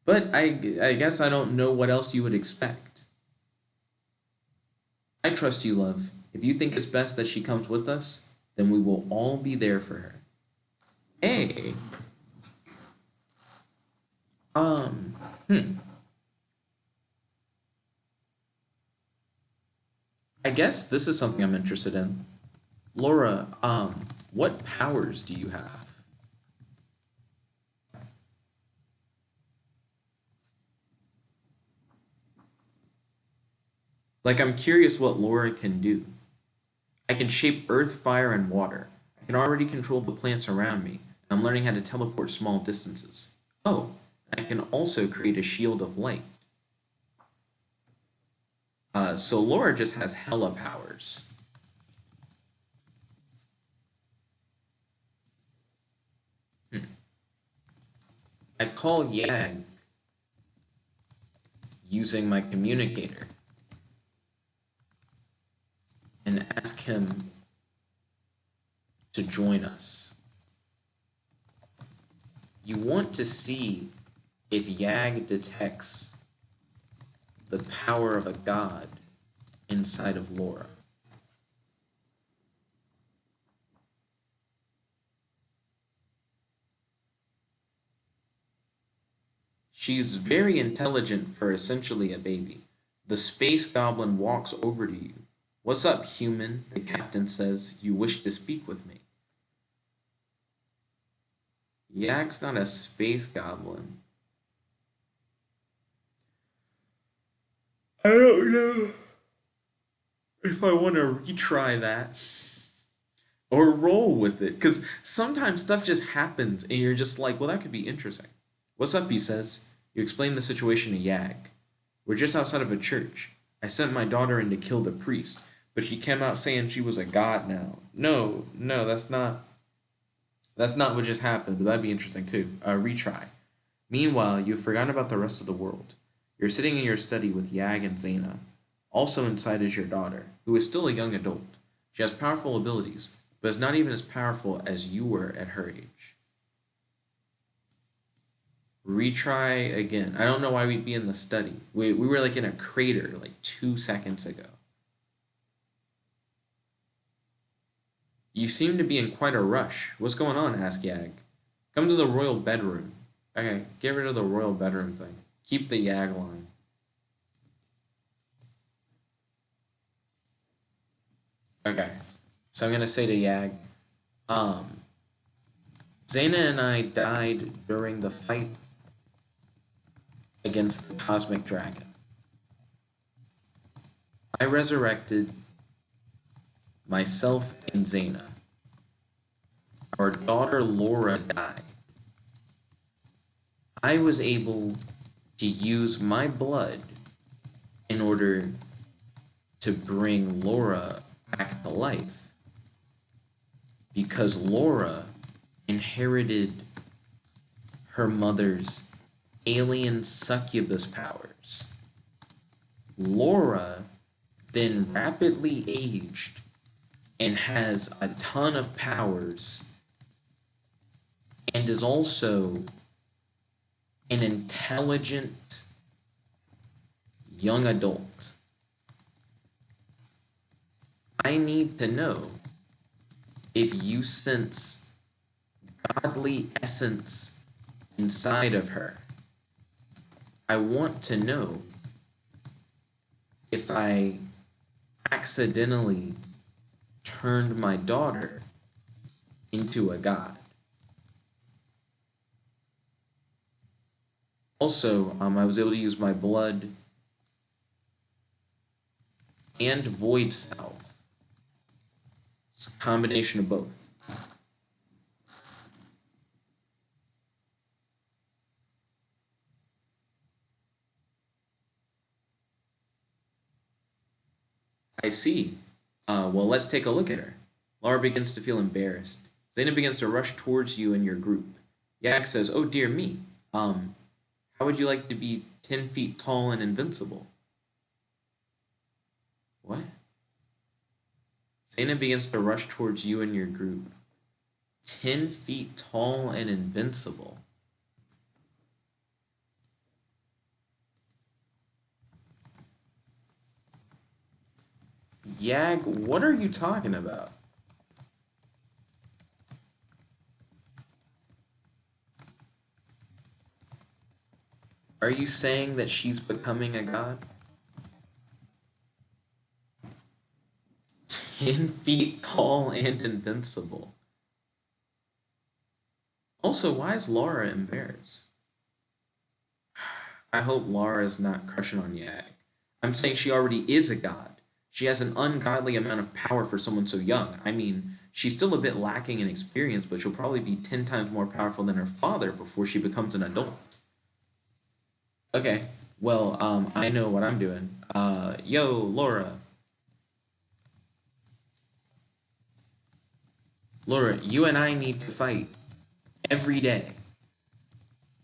But I guess I don't know what else you would expect. I trust you, love. If you think it's best that she comes with us, then we will all be there for her. Hey. I guess this is something I'm interested in. Laura, what powers do you have? Like, I'm curious what Laura can do. I can shape earth, fire, and water. I can already control the plants around me, and I'm learning how to teleport small distances. Oh, and I can also create a shield of light. So Laura just has hella powers. I call Yag using my communicator and ask him to join us. You want to see if Yag detects the power of a god inside of Laura. She's very intelligent for essentially a baby. The space goblin walks over to you. What's up, human? The captain says, you wish to speak with me. Yag's not a space goblin. I don't know if I want to retry that or roll with it, because sometimes stuff just happens and you're just like, well, that could be interesting. What's up, he says. You explain the situation to Yag. We're just outside of a church. I sent my daughter in to kill the priest, but she came out saying she was a god now. No, that's not what just happened, but that'd be interesting too. Retry. Meanwhile, you've forgotten about the rest of the world. You're sitting in your study with Yag and Zana. Also inside is your daughter, who is still a young adult. She has powerful abilities, but is not even as powerful as you were at her age. Retry again. I don't know why we'd be in the study. We were like in a crater like 2 seconds ago. You seem to be in quite a rush. What's going on? Asked Yag. Come to the royal bedroom. Okay, get rid of the royal bedroom thing. Keep the Yag line. Okay, so I'm gonna say to Yag, Zana and I died during the fight against the cosmic dragon. I resurrected myself and Zana. Our daughter Laura died. I was able to use my blood in order to bring Laura back to life, because Laura inherited her mother's alien succubus powers. Laura then rapidly aged and has a ton of powers and is also an intelligent young adult. I need to know if you sense godly essence inside of her. I want to know if I accidentally turned my daughter into a god. Also, I was able to use my blood and void salve. It's a combination of both. I see. Well, let's take a look at her. Laura begins to feel embarrassed. Zana begins to rush towards you and your group. Yak says, "Oh dear me. How would you like to be 10 feet tall and invincible?" What? Zana begins to rush towards you and your group. 10 feet tall and invincible. Yag, what are you talking about? Are you saying that she's becoming a god? 10 feet tall and invincible. Also, why is Laura embarrassed? I hope Laura is not crushing on Yag. I'm saying she already is a god. She has an ungodly amount of power for someone so young. I mean, she's still a bit lacking in experience, but she'll probably be 10 times more powerful than her father before she becomes an adult. Okay, well, I know what I'm doing. Yo, Laura. Laura, you and I need to fight every day.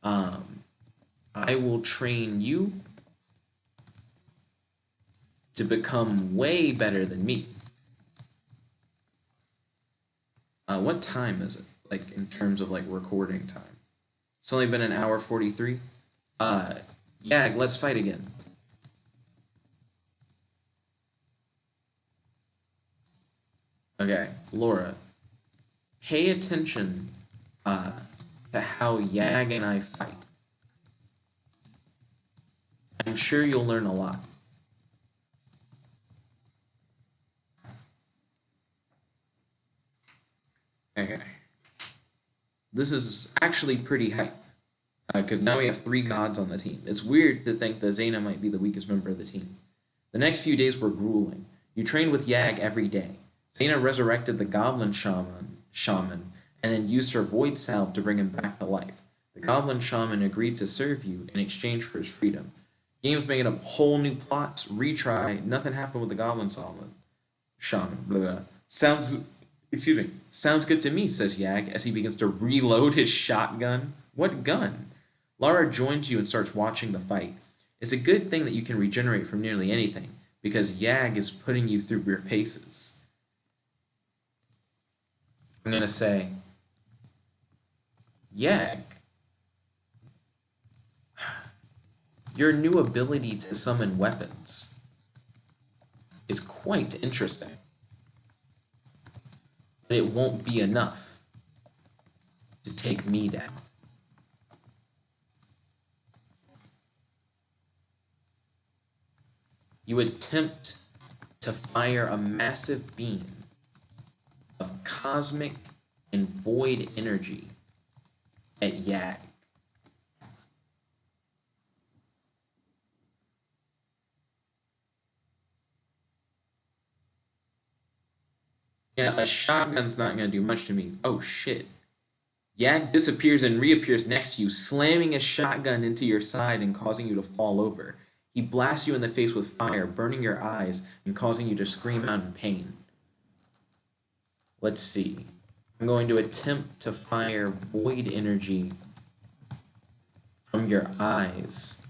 I will train you to become way better than me. What time is it? Like, in terms of, like, recording time? It's only been an hour 43. Yeah, let's fight again. Okay, Laura, pay attention to how Yag and I fight. I'm sure you'll learn a lot. Okay. This is actually pretty hype, because now we have 3 gods on the team. It's weird to think that Zana might be the weakest member of the team. The next few days were grueling. You trained with Yag every day. Zana resurrected the goblin shaman, and then used her void salve to bring him back to life. The goblin shaman agreed to serve you in exchange for his freedom. Games making up whole new plots, retry, nothing happened with the goblin shaman, blah, blah. Sounds good to me, says Yag as he begins to reload his shotgun. What gun? Lara joins you and starts watching the fight. It's a good thing that you can regenerate from nearly anything, because Yag is putting you through your paces. I'm going to say, Yag, your new ability to summon weapons is quite interesting. But it won't be enough to take me down. You attempt to fire a massive beam of cosmic and void energy at Yag. Yeah, a shotgun's not gonna do much to me. Oh shit. Yag disappears and reappears next to you, slamming a shotgun into your side and causing you to fall over. He blasts you in the face with fire, burning your eyes and causing you to scream out in pain. Let's see. I'm going to attempt to fire void energy from your eyes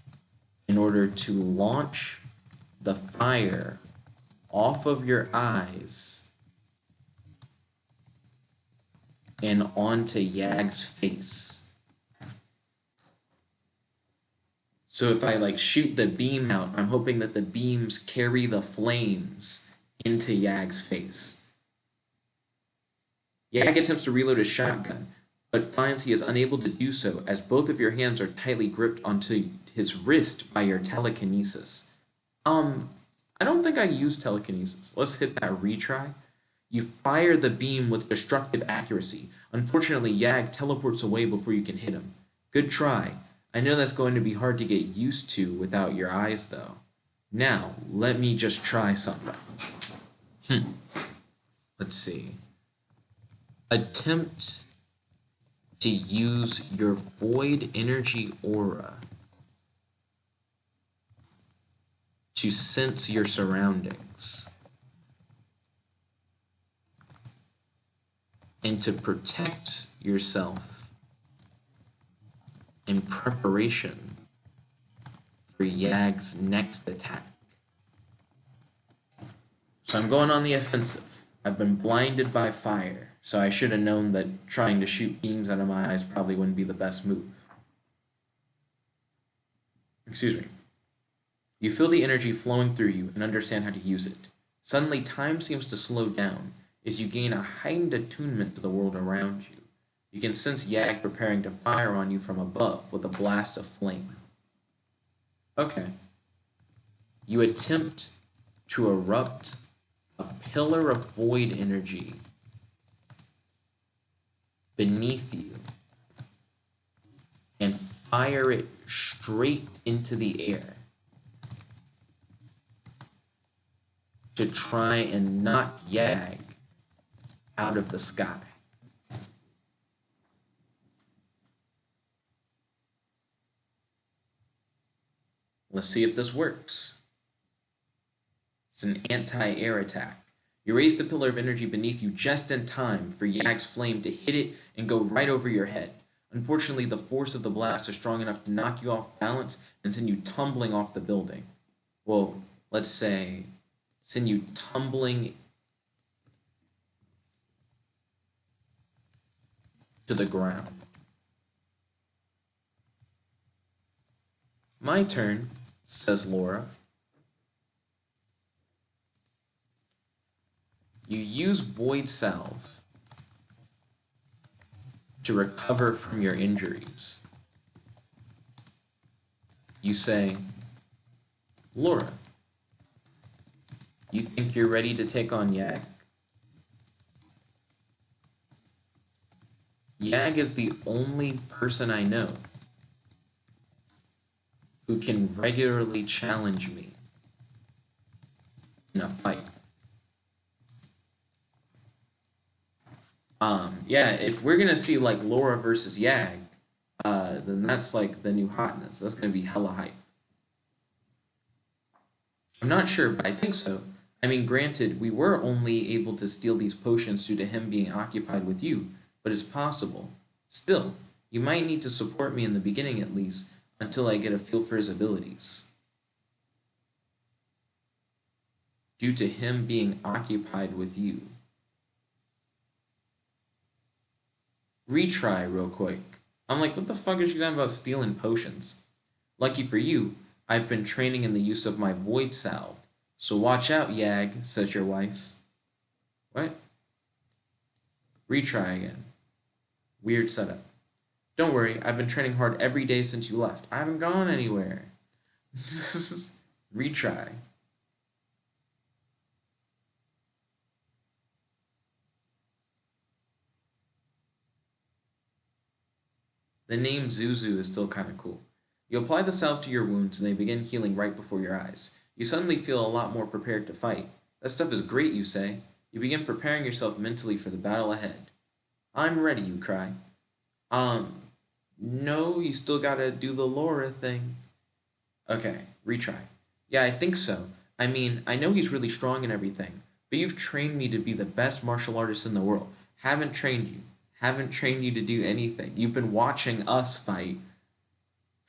in order to launch the fire off of your eyes and onto Yag's face. So if I shoot the beam out, I'm hoping that the beams carry the flames into Yag's face. Yag attempts to reload his shotgun, but finds he is unable to do so as both of your hands are tightly gripped onto his wrist by your telekinesis. I don't think I used telekinesis. Let's hit that retry. You fire the beam with destructive accuracy. Unfortunately, Yag teleports away before you can hit him. Good try. I know that's going to be hard to get used to without your eyes, though. Now, let me just try something. Let's see. Attempt to use your void energy aura to sense your surroundings and to protect yourself in preparation for Yag's next attack. So I'm going on the offensive. I've been blinded by fire, so I should have known that trying to shoot beams out of my eyes probably wouldn't be the best move. Excuse me. You feel the energy flowing through you and understand how to use it. Suddenly, time seems to slow down as you gain a heightened attunement to the world around you. You can sense Yag preparing to fire on you from above with a blast of flame. Okay. You attempt to erupt a pillar of void energy beneath you and fire it straight into the air to try and knock Yag out of the sky. Let's see if this works. It's an anti-air attack. You raise the pillar of energy beneath you just in time for Yag's flame to hit it and go right over your head. Unfortunately, the force of the blast is strong enough to knock you off balance and send you tumbling off the building. Well, let's say, send you tumbling to the ground. My turn, says Laura. You use Void Salve to recover from your injuries. You say, Laura, you think you're ready to take on Yag? Yag is the only person I know who can regularly challenge me in a fight. Yeah, if we're gonna see Laura versus Yag, then that's the new hotness. That's gonna be hella hype. I'm not sure, but I think so. I mean, granted, we were only able to steal these potions due to him being occupied with you, but it's possible. Still, you might need to support me in the beginning at least, until I get a feel for his abilities. Due to him being occupied with you. Retry real quick. I'm like, what the fuck is she talking about stealing potions? Lucky for you, I've been training in the use of my Void Salve. So watch out, Yag, says your wife. What? Retry again. Weird setup. Don't worry, I've been training hard every day since you left. I haven't gone anywhere. Retry. The name Zuzu is still kind of cool. You apply the salve to your wounds and they begin healing right before your eyes. You suddenly feel a lot more prepared to fight. That stuff is great, you say. You begin preparing yourself mentally for the battle ahead. I'm ready, you cry. No, you still gotta do the Laura thing. Okay, retry. Yeah, I think so. I mean, I know he's really strong and everything, but you've trained me to be the best martial artist in the world. Haven't trained you. Haven't trained you to do anything. You've been watching us fight.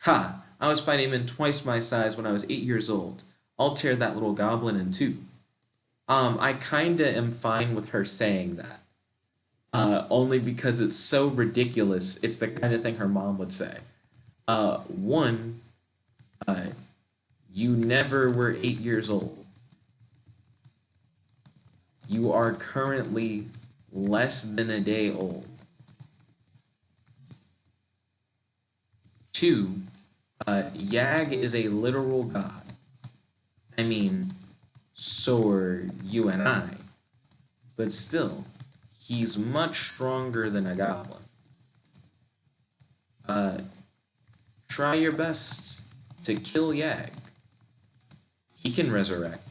Ha! I was fighting men twice my size when I was 8 years old. I'll tear that little goblin in two. I kinda am fine with her saying that. Only because it's so ridiculous. It's the kind of thing her mom would say. One, uh, you never were 8 years old. You are currently less than a day old. Two, Yag is a literal god. I mean, so are you and I. But still, he's much stronger than a goblin. Try your best to kill Yag. He can resurrect.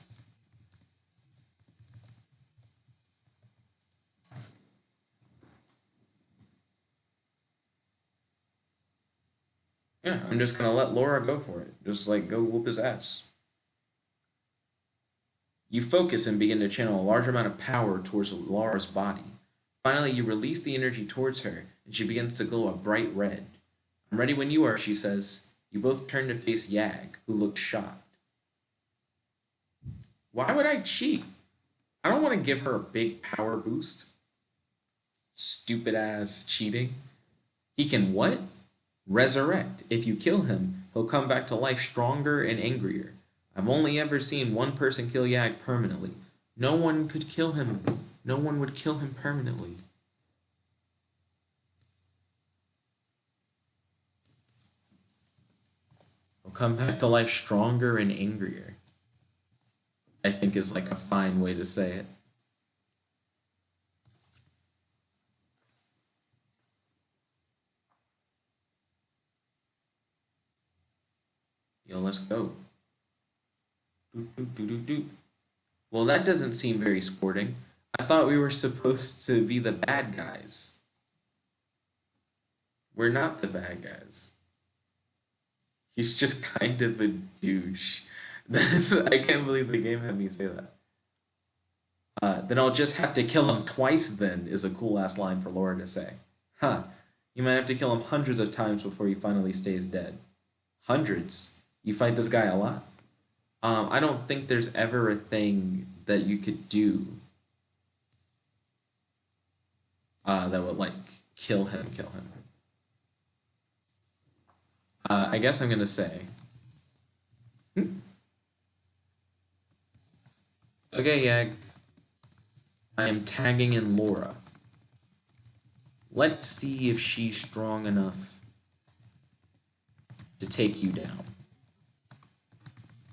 Yeah, I'm just gonna let Laura go for it. Just like go whoop his ass. You focus and begin to channel a large amount of power towards Laura's body. Finally, you release the energy towards her, and she begins to glow a bright red. I'm ready when you are, she says. You both turn to face Yag, who looked shocked. Why would I cheat? I don't want to give her a big power boost. Stupid ass cheating. He can what? Resurrect. If you kill him, he'll come back to life stronger and angrier. I've only ever seen one person kill Yag permanently. No one could kill him. No one would kill him permanently. He'll come back to life stronger and angrier. I think is like a fine way to say it. Yo, let's go. Doot, doot, doot, doot, doot. Well, that doesn't seem very sporting. I thought we were supposed to be the bad guys. We're not the bad guys. He's just kind of a douche. I can't believe the game had me say that. Then I'll just have to kill him twice then, is a cool ass line for Laura to say. Huh. You might have to kill him hundreds of times before he finally stays dead. Hundreds? You fight this guy a lot? I don't think there's ever a thing that you could do that would, like, kill him. I guess I'm gonna say... Okay, Yag. I am tagging in Laura. Let's see if she's strong enough to take you down.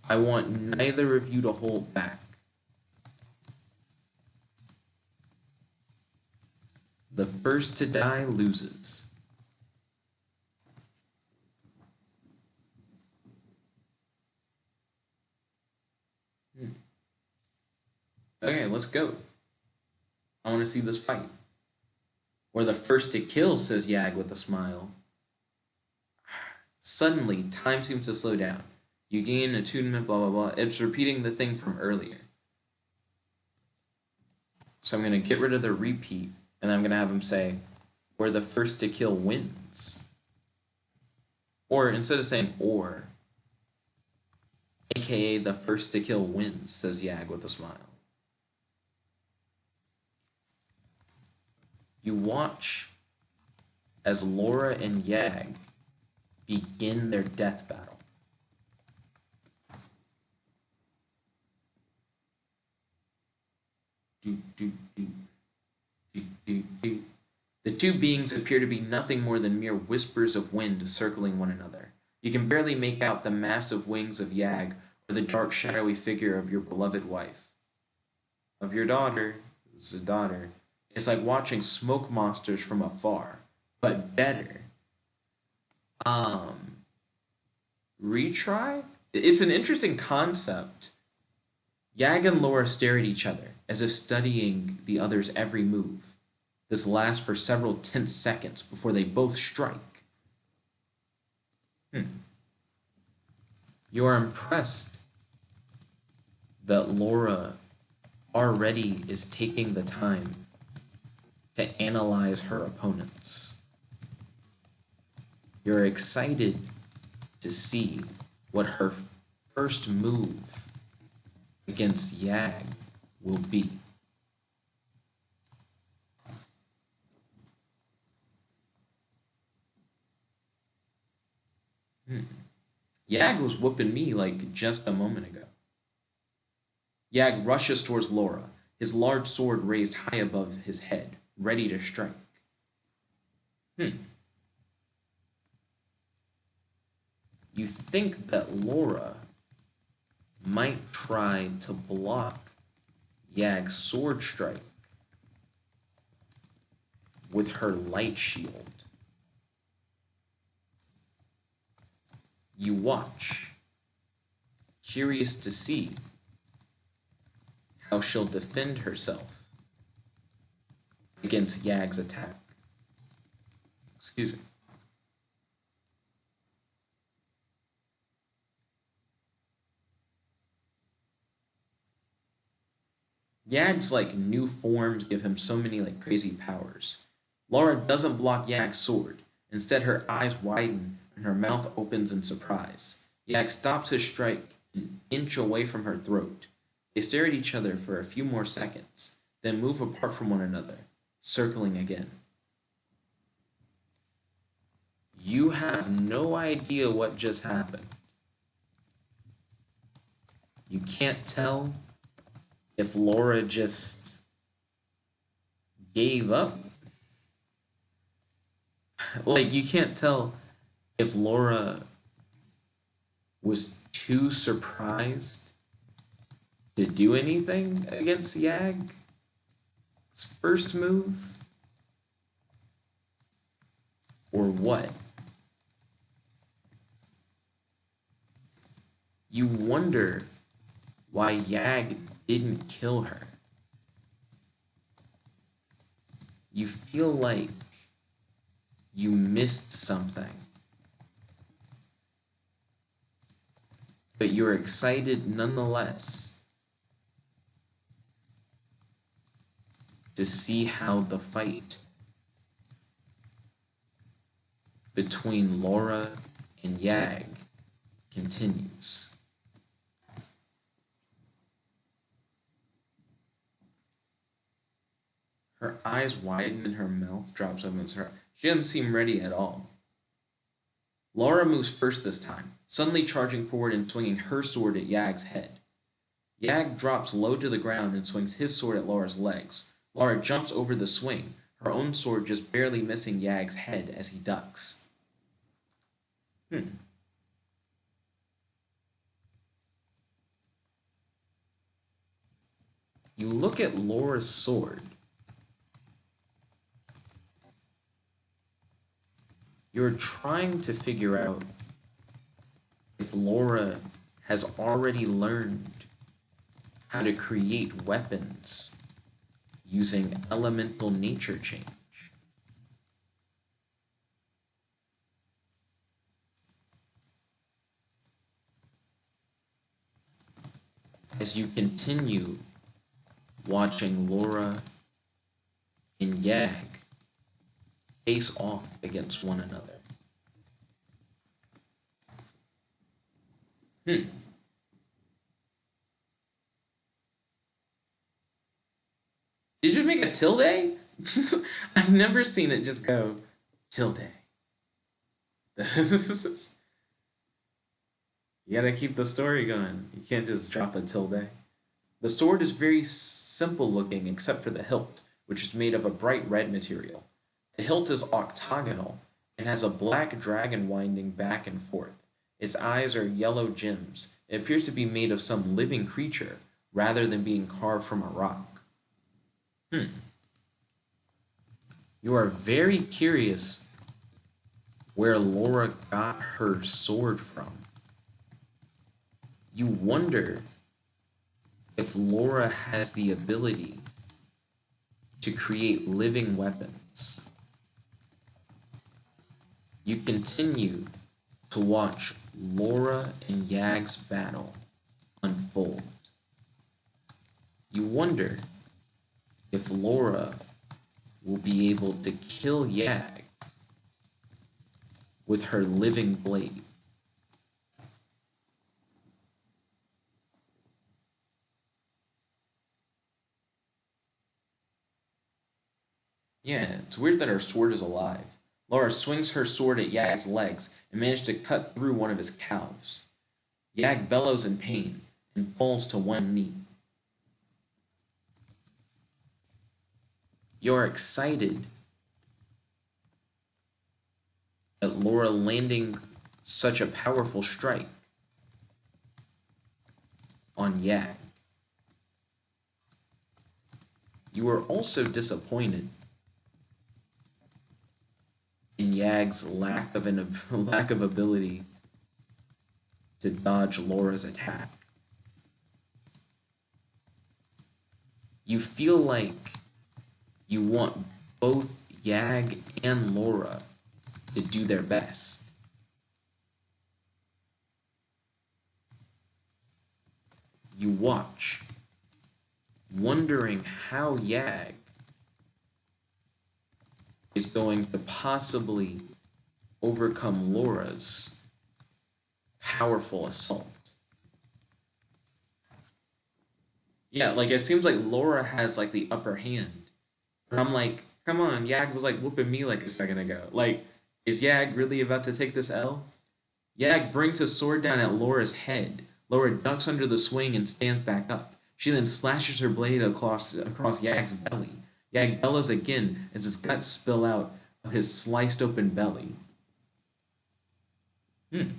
I want neither of you to hold back. The first to die loses. Okay, let's go. I want to see this fight. Or the first to kill, says Yag with a smile. Suddenly, time seems to slow down. You gain attunement, blah, blah, blah. It's repeating the thing from earlier. So I'm going to get rid of the repeat, and I'm going to have him say, or the first to kill wins. Or, instead of saying or, aka the first to kill wins, says Yag with a smile. You watch as Laura and Yag begin their death battle. The two beings appear to be nothing more than mere whispers of wind circling one another. You can barely make out the massive wings of Yag or the dark shadowy figure of your beloved wife. Of your daughter, it's a daughter. It's like watching smoke monsters from afar, but better. Retry? It's an interesting concept. Yag and Laura stare at each other, as if studying the other's every move. This lasts for several tense seconds before they both strike. You are impressed that Laura already is taking the time to analyze her opponents. You're excited to see what her first move against Yag will be. Yag was whooping me like just a moment ago. Yag rushes towards Laura, his large sword raised high above his head, ready to strike. You think that Laura might try to block Yag's sword strike with her light shield. You watch, curious to see how she'll defend herself against Yag's attack. Excuse me. Yag's new forms give him so many crazy powers. Laura doesn't block Yag's sword. Instead, her eyes widen and her mouth opens in surprise. Yag stops his strike an inch away from her throat. They stare at each other for a few more seconds, then move apart from one another, circling again. You have no idea what just happened. You can't tell if Laura just gave up. You can't tell if Laura was too surprised to do anything against Yag's first move, or what. You wonder why Yag didn't kill her. You feel like you missed something. But you're excited nonetheless to see how the fight between Laura and Yag continues. Her eyes widen and her mouth drops open. She doesn't seem ready at all. Laura moves first this time, suddenly charging forward and swinging her sword at Yag's head. Yag drops low to the ground and swings his sword at Laura's legs. Laura jumps over the swing, her own sword just barely missing Yag's head as he ducks. You look at Laura's sword. You're trying to figure out if Laura has already learned how to create weapons using elemental nature change. As you continue watching Laura and Yag face off against one another. Did you make a tilde? I've never seen it just go tilde. You gotta keep the story going. You can't just drop a tilde. The sword is very simple looking except for the hilt, which is made of a bright red material. The hilt is octagonal and has a black dragon winding back and forth. Its eyes are yellow gems. It appears to be made of some living creature rather than being carved from a rock. You are very curious where Laura got her sword from. You wonder if Laura has the ability to create living weapons. You continue to watch Laura and Yag's battle unfold. You wonder if Laura will be able to kill Yag with her living blade. Yeah, it's weird that her sword is alive. Laura swings her sword at Yag's legs and manages to cut through one of his calves. Yag bellows in pain and falls to one knee. You're excited at Laura landing such a powerful strike on Yag. You are also disappointed in Yag's lack of ability to dodge Laura's attack. You feel like you want both Yag and Laura to do their best. You watch, wondering how Yag is going to possibly overcome Laura's powerful assault. Yeah, like it seems like Laura has like the upper hand. But I'm like, come on, Yag was like whooping me like a second ago. Like, is Yag really about to take this L? Yag brings his sword down at Laura's head. Laura ducks under the swing and stands back up. She then slashes her blade across Yag's belly. Yag bellows again as his guts spill out of his sliced open belly. You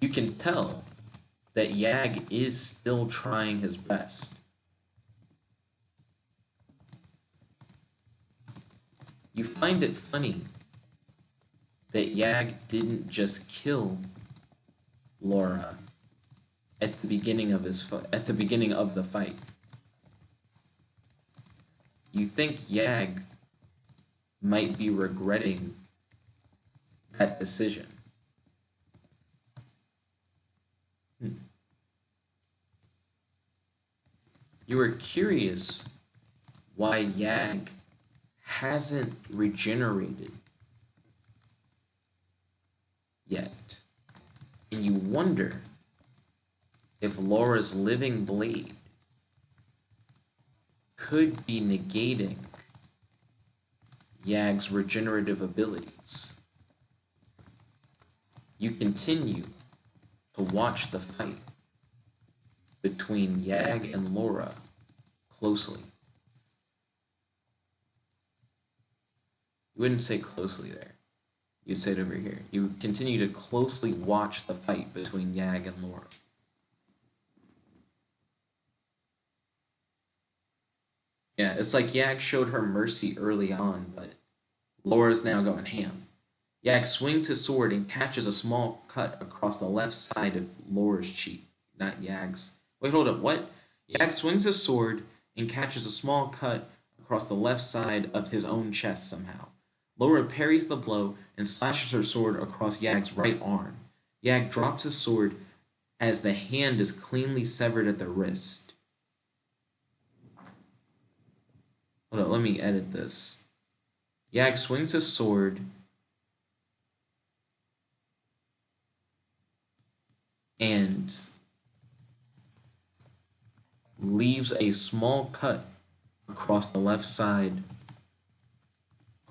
can tell that Yag is still trying his best. You find it funny that Yag didn't just kill Laura at the beginning of the fight. You think Yag might be regretting that decision. You are curious why Yag hasn't regenerated yet. And you wonder if Laura's living blade could be negating Yag's regenerative abilities. You continue to watch the fight between Yag and Laura closely. You wouldn't say closely there. You'd say it over here. You continue to closely watch the fight between Yag and Laura. Yeah, it's like Yag showed her mercy early on, but Laura's now going ham. Yag swings his sword and catches a small cut across the left side of Laura's cheek, not Yag's. Wait, hold up, what? Yag swings his sword and catches a small cut across the left side of his own chest somehow. Laura parries the blow and slashes her sword across Yag's right arm. Yag drops his sword as the hand is cleanly severed at the wrist. Hold on, let me edit this. Yag swings his sword and leaves a small cut across the left side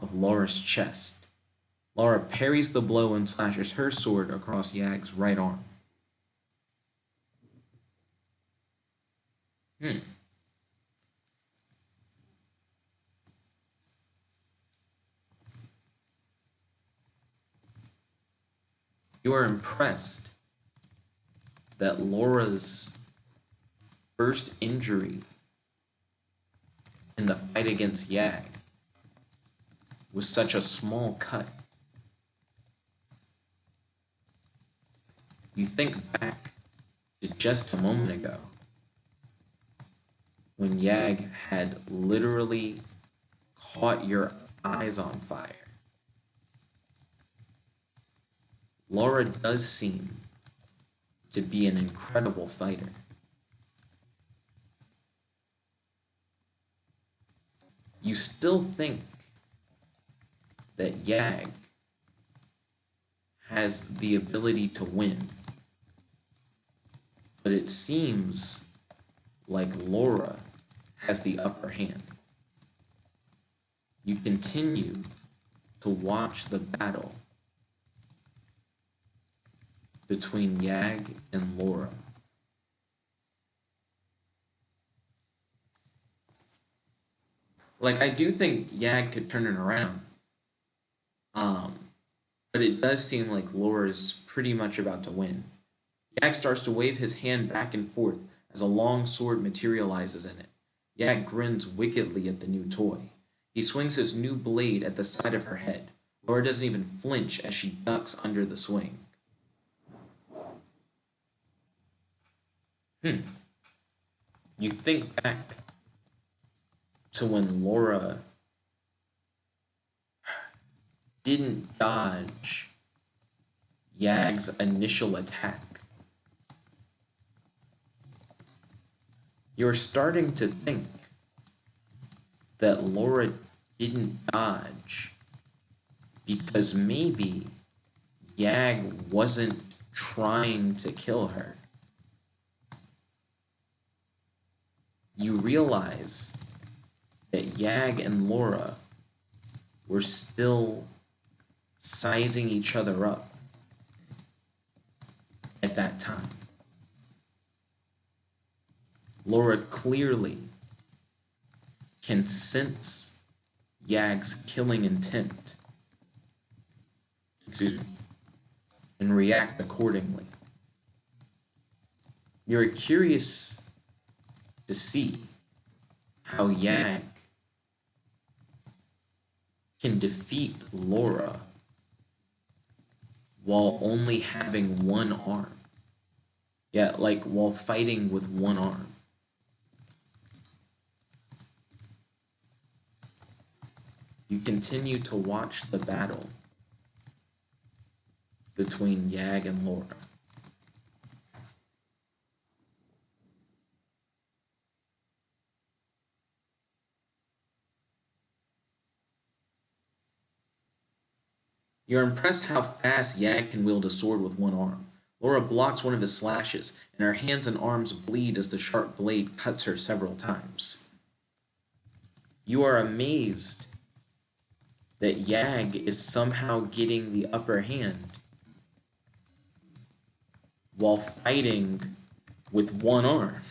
of Laura's chest. Laura parries the blow and slashes her sword across Yag's right arm. You are impressed that Laura's first injury in the fight against Yag was such a small cut. You think back to just a moment ago when Yag had literally caught your eyes on fire. Laura does seem to be an incredible fighter. You still think that Yag has the ability to win, but it seems like Laura has the upper hand. You continue to watch the battle between Yag and Laura. Like, I do think Yag could turn it around. But it does seem like Laura is pretty much about to win. Yag starts to wave his hand back and forth as a long sword materializes in it. Yag grins wickedly at the new toy. He swings his new blade at the side of her head. Laura doesn't even flinch as she ducks under the swing. You think back to when Laura didn't dodge Yag's initial attack. You're starting to think that Laura didn't dodge because maybe Yag wasn't trying to kill her. You realize that Yag and Laura were still sizing each other up at that time. Laura clearly can sense Yag's killing intent, and react accordingly. You're curious to see how Yag can defeat Laura while only having one arm. Yeah, like while fighting with one arm. You continue to watch the battle between Yag and Laura. You're impressed how fast Yag can wield a sword with one arm. Laura blocks one of his slashes, and her hands and arms bleed as the sharp blade cuts her several times. You are amazed that Yag is somehow getting the upper hand while fighting with one arm.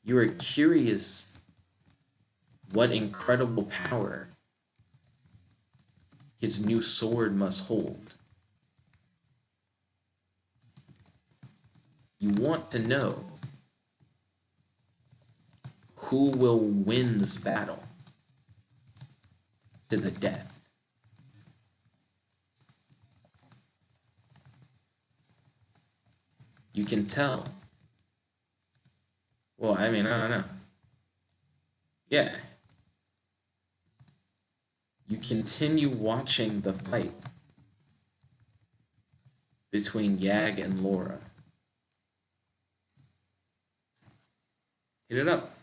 You are curious what incredible power his new sword must hold. You want to know who will win this battle to the death. You can tell. Well, I mean, I don't know. Yeah. You continue watching the fight between Yag and Laura. Hit it up.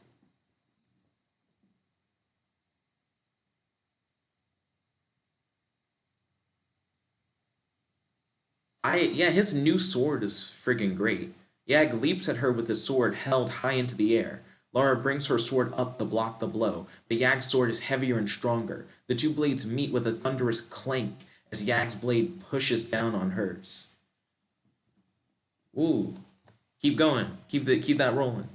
Yeah, his new sword is friggin' great. Yag leaps at her with his sword held high into the air. Laura brings her sword up to block the blow, but Yag's sword is heavier and stronger. The two blades meet with a thunderous clank as Yag's blade pushes down on hers. Ooh. Keep going. Keep that rolling.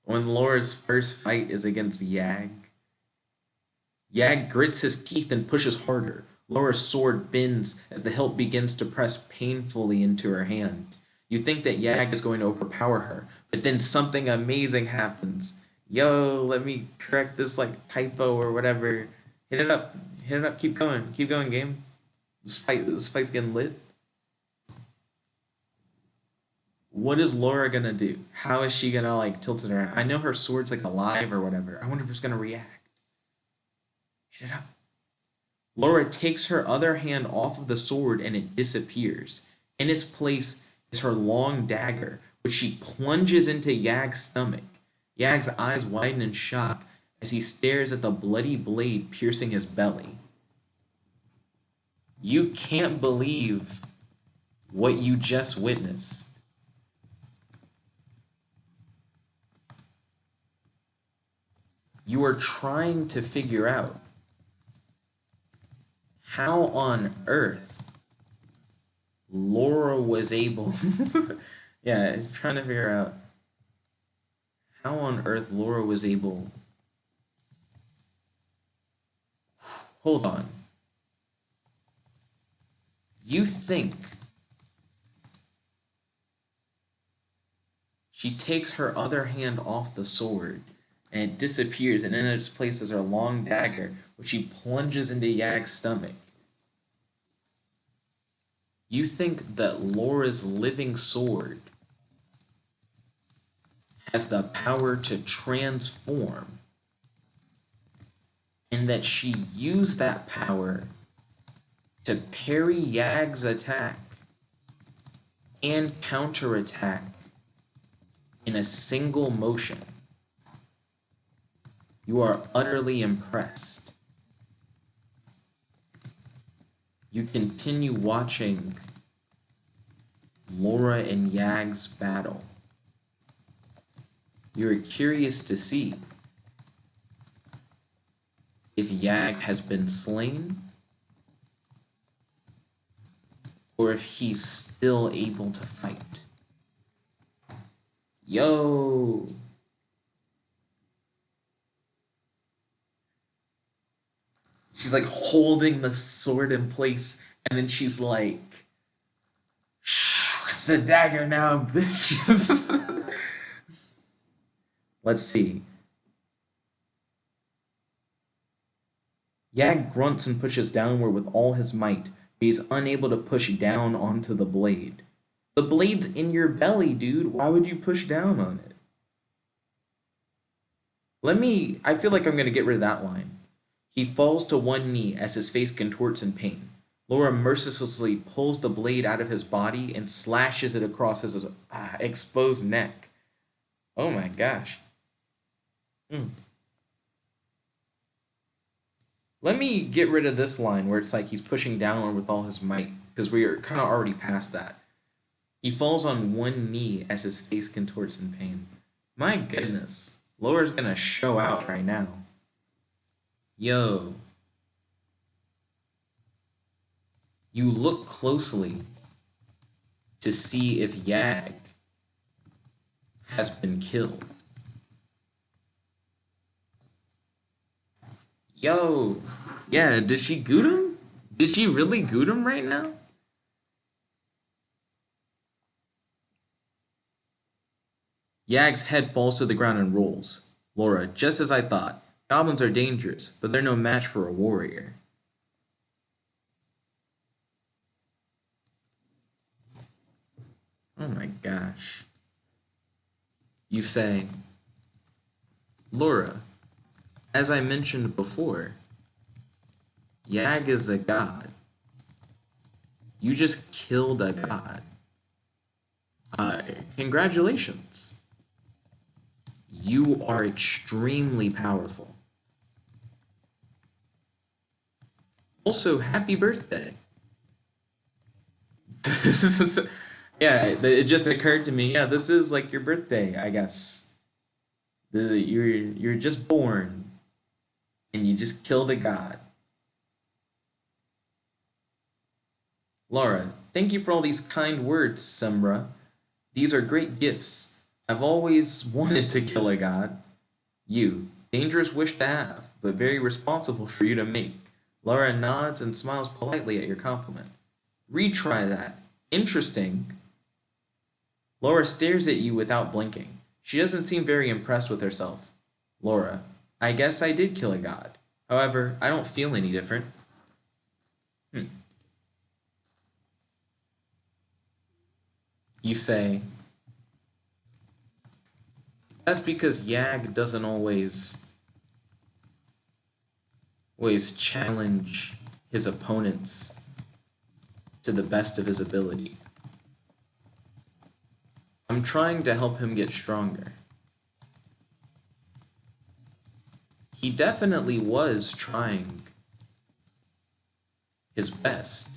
When Laura's first fight is against Yag, Yag grits his teeth and pushes harder. Laura's sword bends as the hilt begins to press painfully into her hand. You think that Yag is going to overpower her, but then something amazing happens. Yo, let me correct this like typo or whatever. Hit it up. Hit it up. Keep going, game. This fight's getting lit. What is Laura gonna do? How is she gonna like tilt it around? I know her sword's like alive or whatever. I wonder if it's gonna react. Hit it up. Laura takes her other hand off of the sword and it disappears. In its place is her long dagger, which she plunges into Yag's stomach. Yag's eyes widen in shock as he stares at the bloody blade piercing his belly. You can't believe what you just witnessed. You are trying to figure out how on earth Laura was able yeah, trying to figure out how on earth Laura was able. Hold on. You think she takes her other hand off the sword and it disappears, and in its place is her long dagger, which she plunges into Yag's stomach. You think that Laura's living sword has the power to transform, and that she used that power to parry Yag's attack and counterattack in a single motion. You are utterly impressed. You continue watching Laura and Yag's battle. You're curious to see if Yag has been slain or if he's still able to fight. Yo! She's like holding the sword in place, and then she's like, it's a dagger now, bitch. Let's see. Yag grunts and pushes downward with all his might, but he's unable to push down onto the blade. The blade's in your belly, dude. Why would you push down on it? I feel like I'm going to get rid of that line. He falls to one knee as his face contorts in pain. Laura mercilessly pulls the blade out of his body and slashes it across his exposed neck. Oh my gosh. Let me get rid of this line where it's like he's pushing downward with all his might, because we are kind of already past that. He falls on one knee as his face contorts in pain. My goodness. Laura's gonna show out right now. Yo. You look closely to see if Yag has been killed. Yo. Yeah, did she goot him? Did she really goot him right now? Yag's head falls to the ground and rolls. Laura, just as I thought. Goblins are dangerous, but they're no match for a warrior. Oh my gosh. You say, Laura, as I mentioned before, Yag is a god. You just killed a god. Congratulations. You are extremely powerful. Also, happy birthday. Yeah, it just occurred to me. Yeah, this is like your birthday, I guess. You're just born, and you just killed a god. Laura, thank you for all these kind words, Semra. These are great gifts. I've always wanted to kill a god. You, dangerous wish to have, but very responsible for you to make. Laura nods and smiles politely at your compliment. Retry that. Interesting. Laura stares at you without blinking. She doesn't seem very impressed with herself. Laura, I guess I did kill a god. However, I don't feel any different. Hmm. You say, that's because Yag doesn't always challenge his opponents to the best of his ability. I'm trying to help him get stronger. He definitely was trying his best,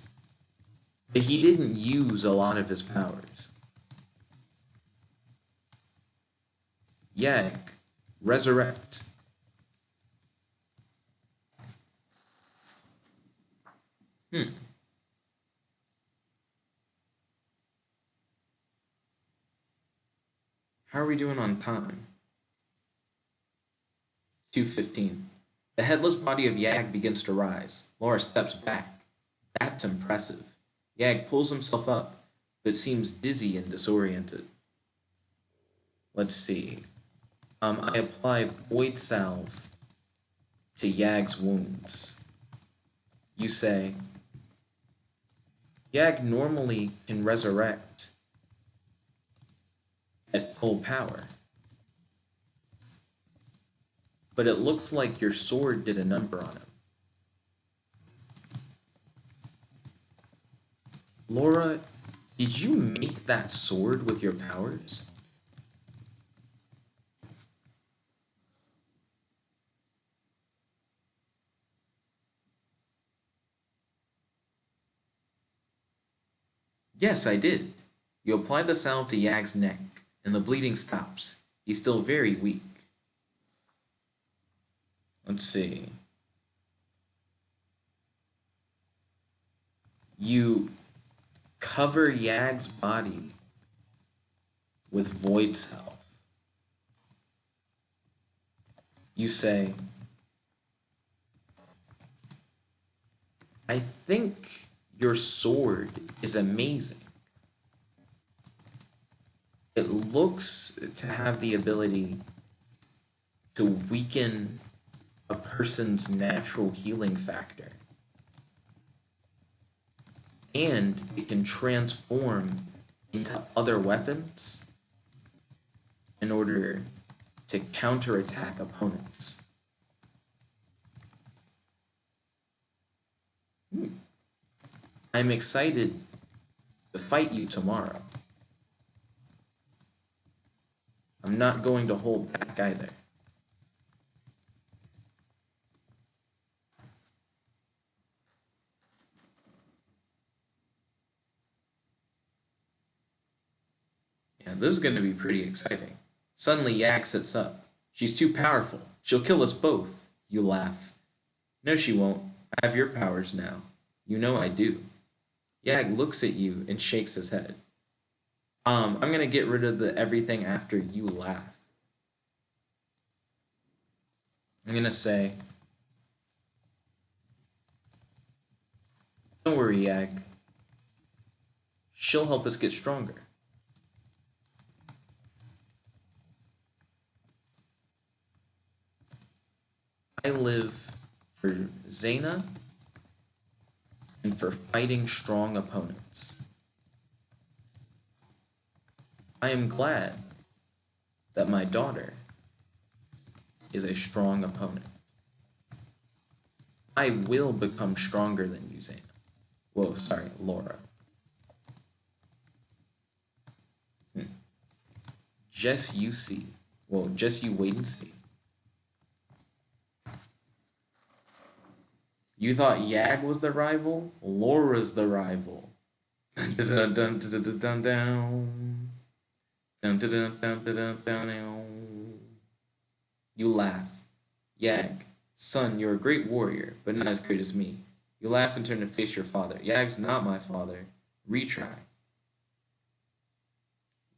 but he didn't use a lot of his powers. Yag, resurrect. How are we doing on time? 2:15. The headless body of Yag begins to rise. Laura steps back. That's impressive. Yag pulls himself up, but seems dizzy and disoriented. Let's see. I apply void salve to Yag's wounds. You say, Yag normally can resurrect at full power, but it looks like your sword did a number on him. Laura, did you make that sword with your powers? Yes, I did. You apply the salve to Yag's neck, and the bleeding stops. He's still very weak. Let's see. You cover Yag's body with void salve. You say, I think your sword is amazing. It looks to have the ability to weaken a person's natural healing factor. And it can transform into other weapons in order to counterattack opponents. I'm excited to fight you tomorrow. I'm not going to hold back either. Yeah, this is going to be pretty exciting. Suddenly, Yak sits up. She's too powerful. She'll kill us both. You laugh. No, she won't. I have your powers now. You know I do. Yag looks at you and shakes his head. I'm going to get rid of the everything after you laugh. I'm going to say, don't worry, Yag. She'll help us get stronger. I live for Zana and for fighting strong opponents. I am glad that my daughter is a strong opponent. I will become stronger than you, Zana. Whoa, sorry, Laura. Just you see. Well, just you wait and see. You thought Yag was the rival? Laura's the rival. Dun dun dun dun dun dun down. Dun dun dun dun dun dun down. You laugh. Yag, son, you're a great warrior, but not as great as me. You laugh and turn to face your father. Yag's not my father. Retry.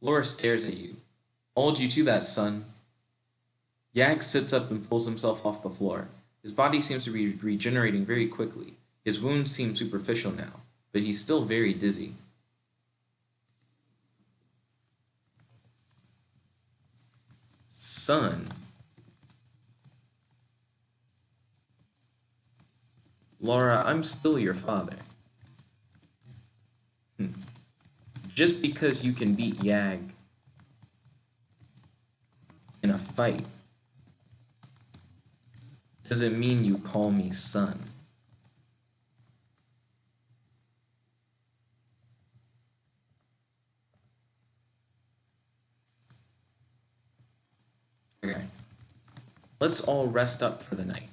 Laura stares at you. Hold you to that, son. Yag sits up and pulls himself off the floor. His body seems to be regenerating very quickly. His wounds seem superficial now, but he's still very dizzy. Son, Laura, I'm still your father. Just because you can beat Yag in a fight doesn't mean you call me son. Okay. Let's all rest up for the night.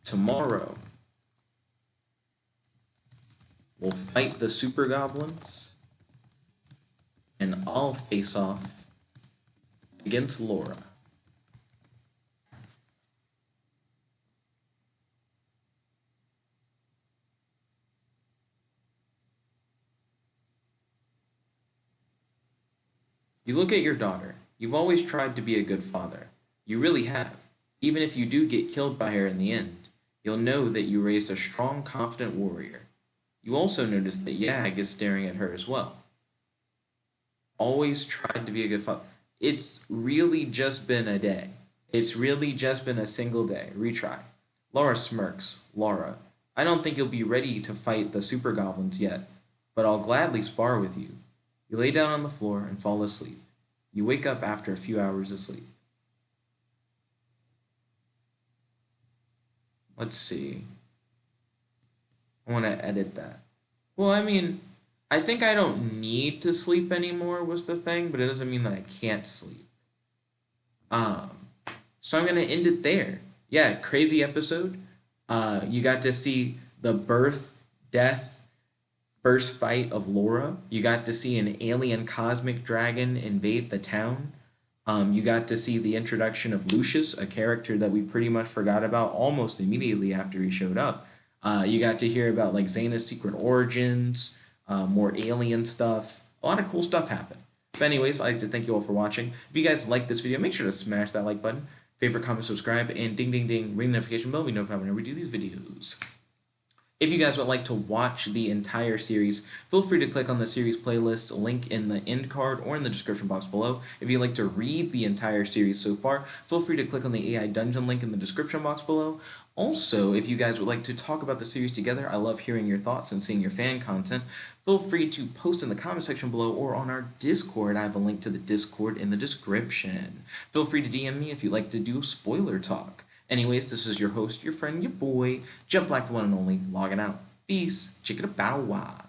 Tomorrow, we'll fight the super goblins, and I'll face off against Laura. You look at your daughter. You've always tried to be a good father. You really have. Even if you do get killed by her in the end, you'll know that you raised a strong, confident warrior. You also notice that Yag is staring at her as well. Always tried to be a good father. It's really just been a day. It's really just been a single day. Retry. Laura smirks. Laura, I don't think you'll be ready to fight the super goblins yet, but I'll gladly spar with you. You lay down on the floor and fall asleep. You wake up after a few hours of sleep. Let's see. I want to edit that. Well, I mean, I think I don't need to sleep anymore was the thing, but it doesn't mean that I can't sleep. Um, so I'm gonna end it there. Yeah, crazy episode. You got to see the birth, death, first fight of Laura. You got to see an alien cosmic dragon invade the town. You got to see the introduction of Lucius, a character that we pretty much forgot about almost immediately after he showed up. You got to hear about like Zana's secret origins, more alien stuff. A lot of cool stuff happened. But anyways, I'd like to thank you all for watching. If you guys like this video, make sure to smash that like button, favorite, comment, subscribe, and ding ding ding, ring the notification bell to be notified whenever we do these videos. If you guys would like to watch the entire series, feel free to click on the series playlist, link in the end card or in the description box below. If you'd like to read the entire series so far, feel free to click on the AI Dungeon link in the description box below. Also, if you guys would like to talk about the series together, I love hearing your thoughts and seeing your fan content. Feel free to post in the comment section below or on our Discord. I have a link to the Discord in the description. Feel free to DM me if you'd like to do spoiler talk. Anyways, this is your host, your friend, your boy, Jet Black, the one and only, logging out. Peace. Chicken a bow wow.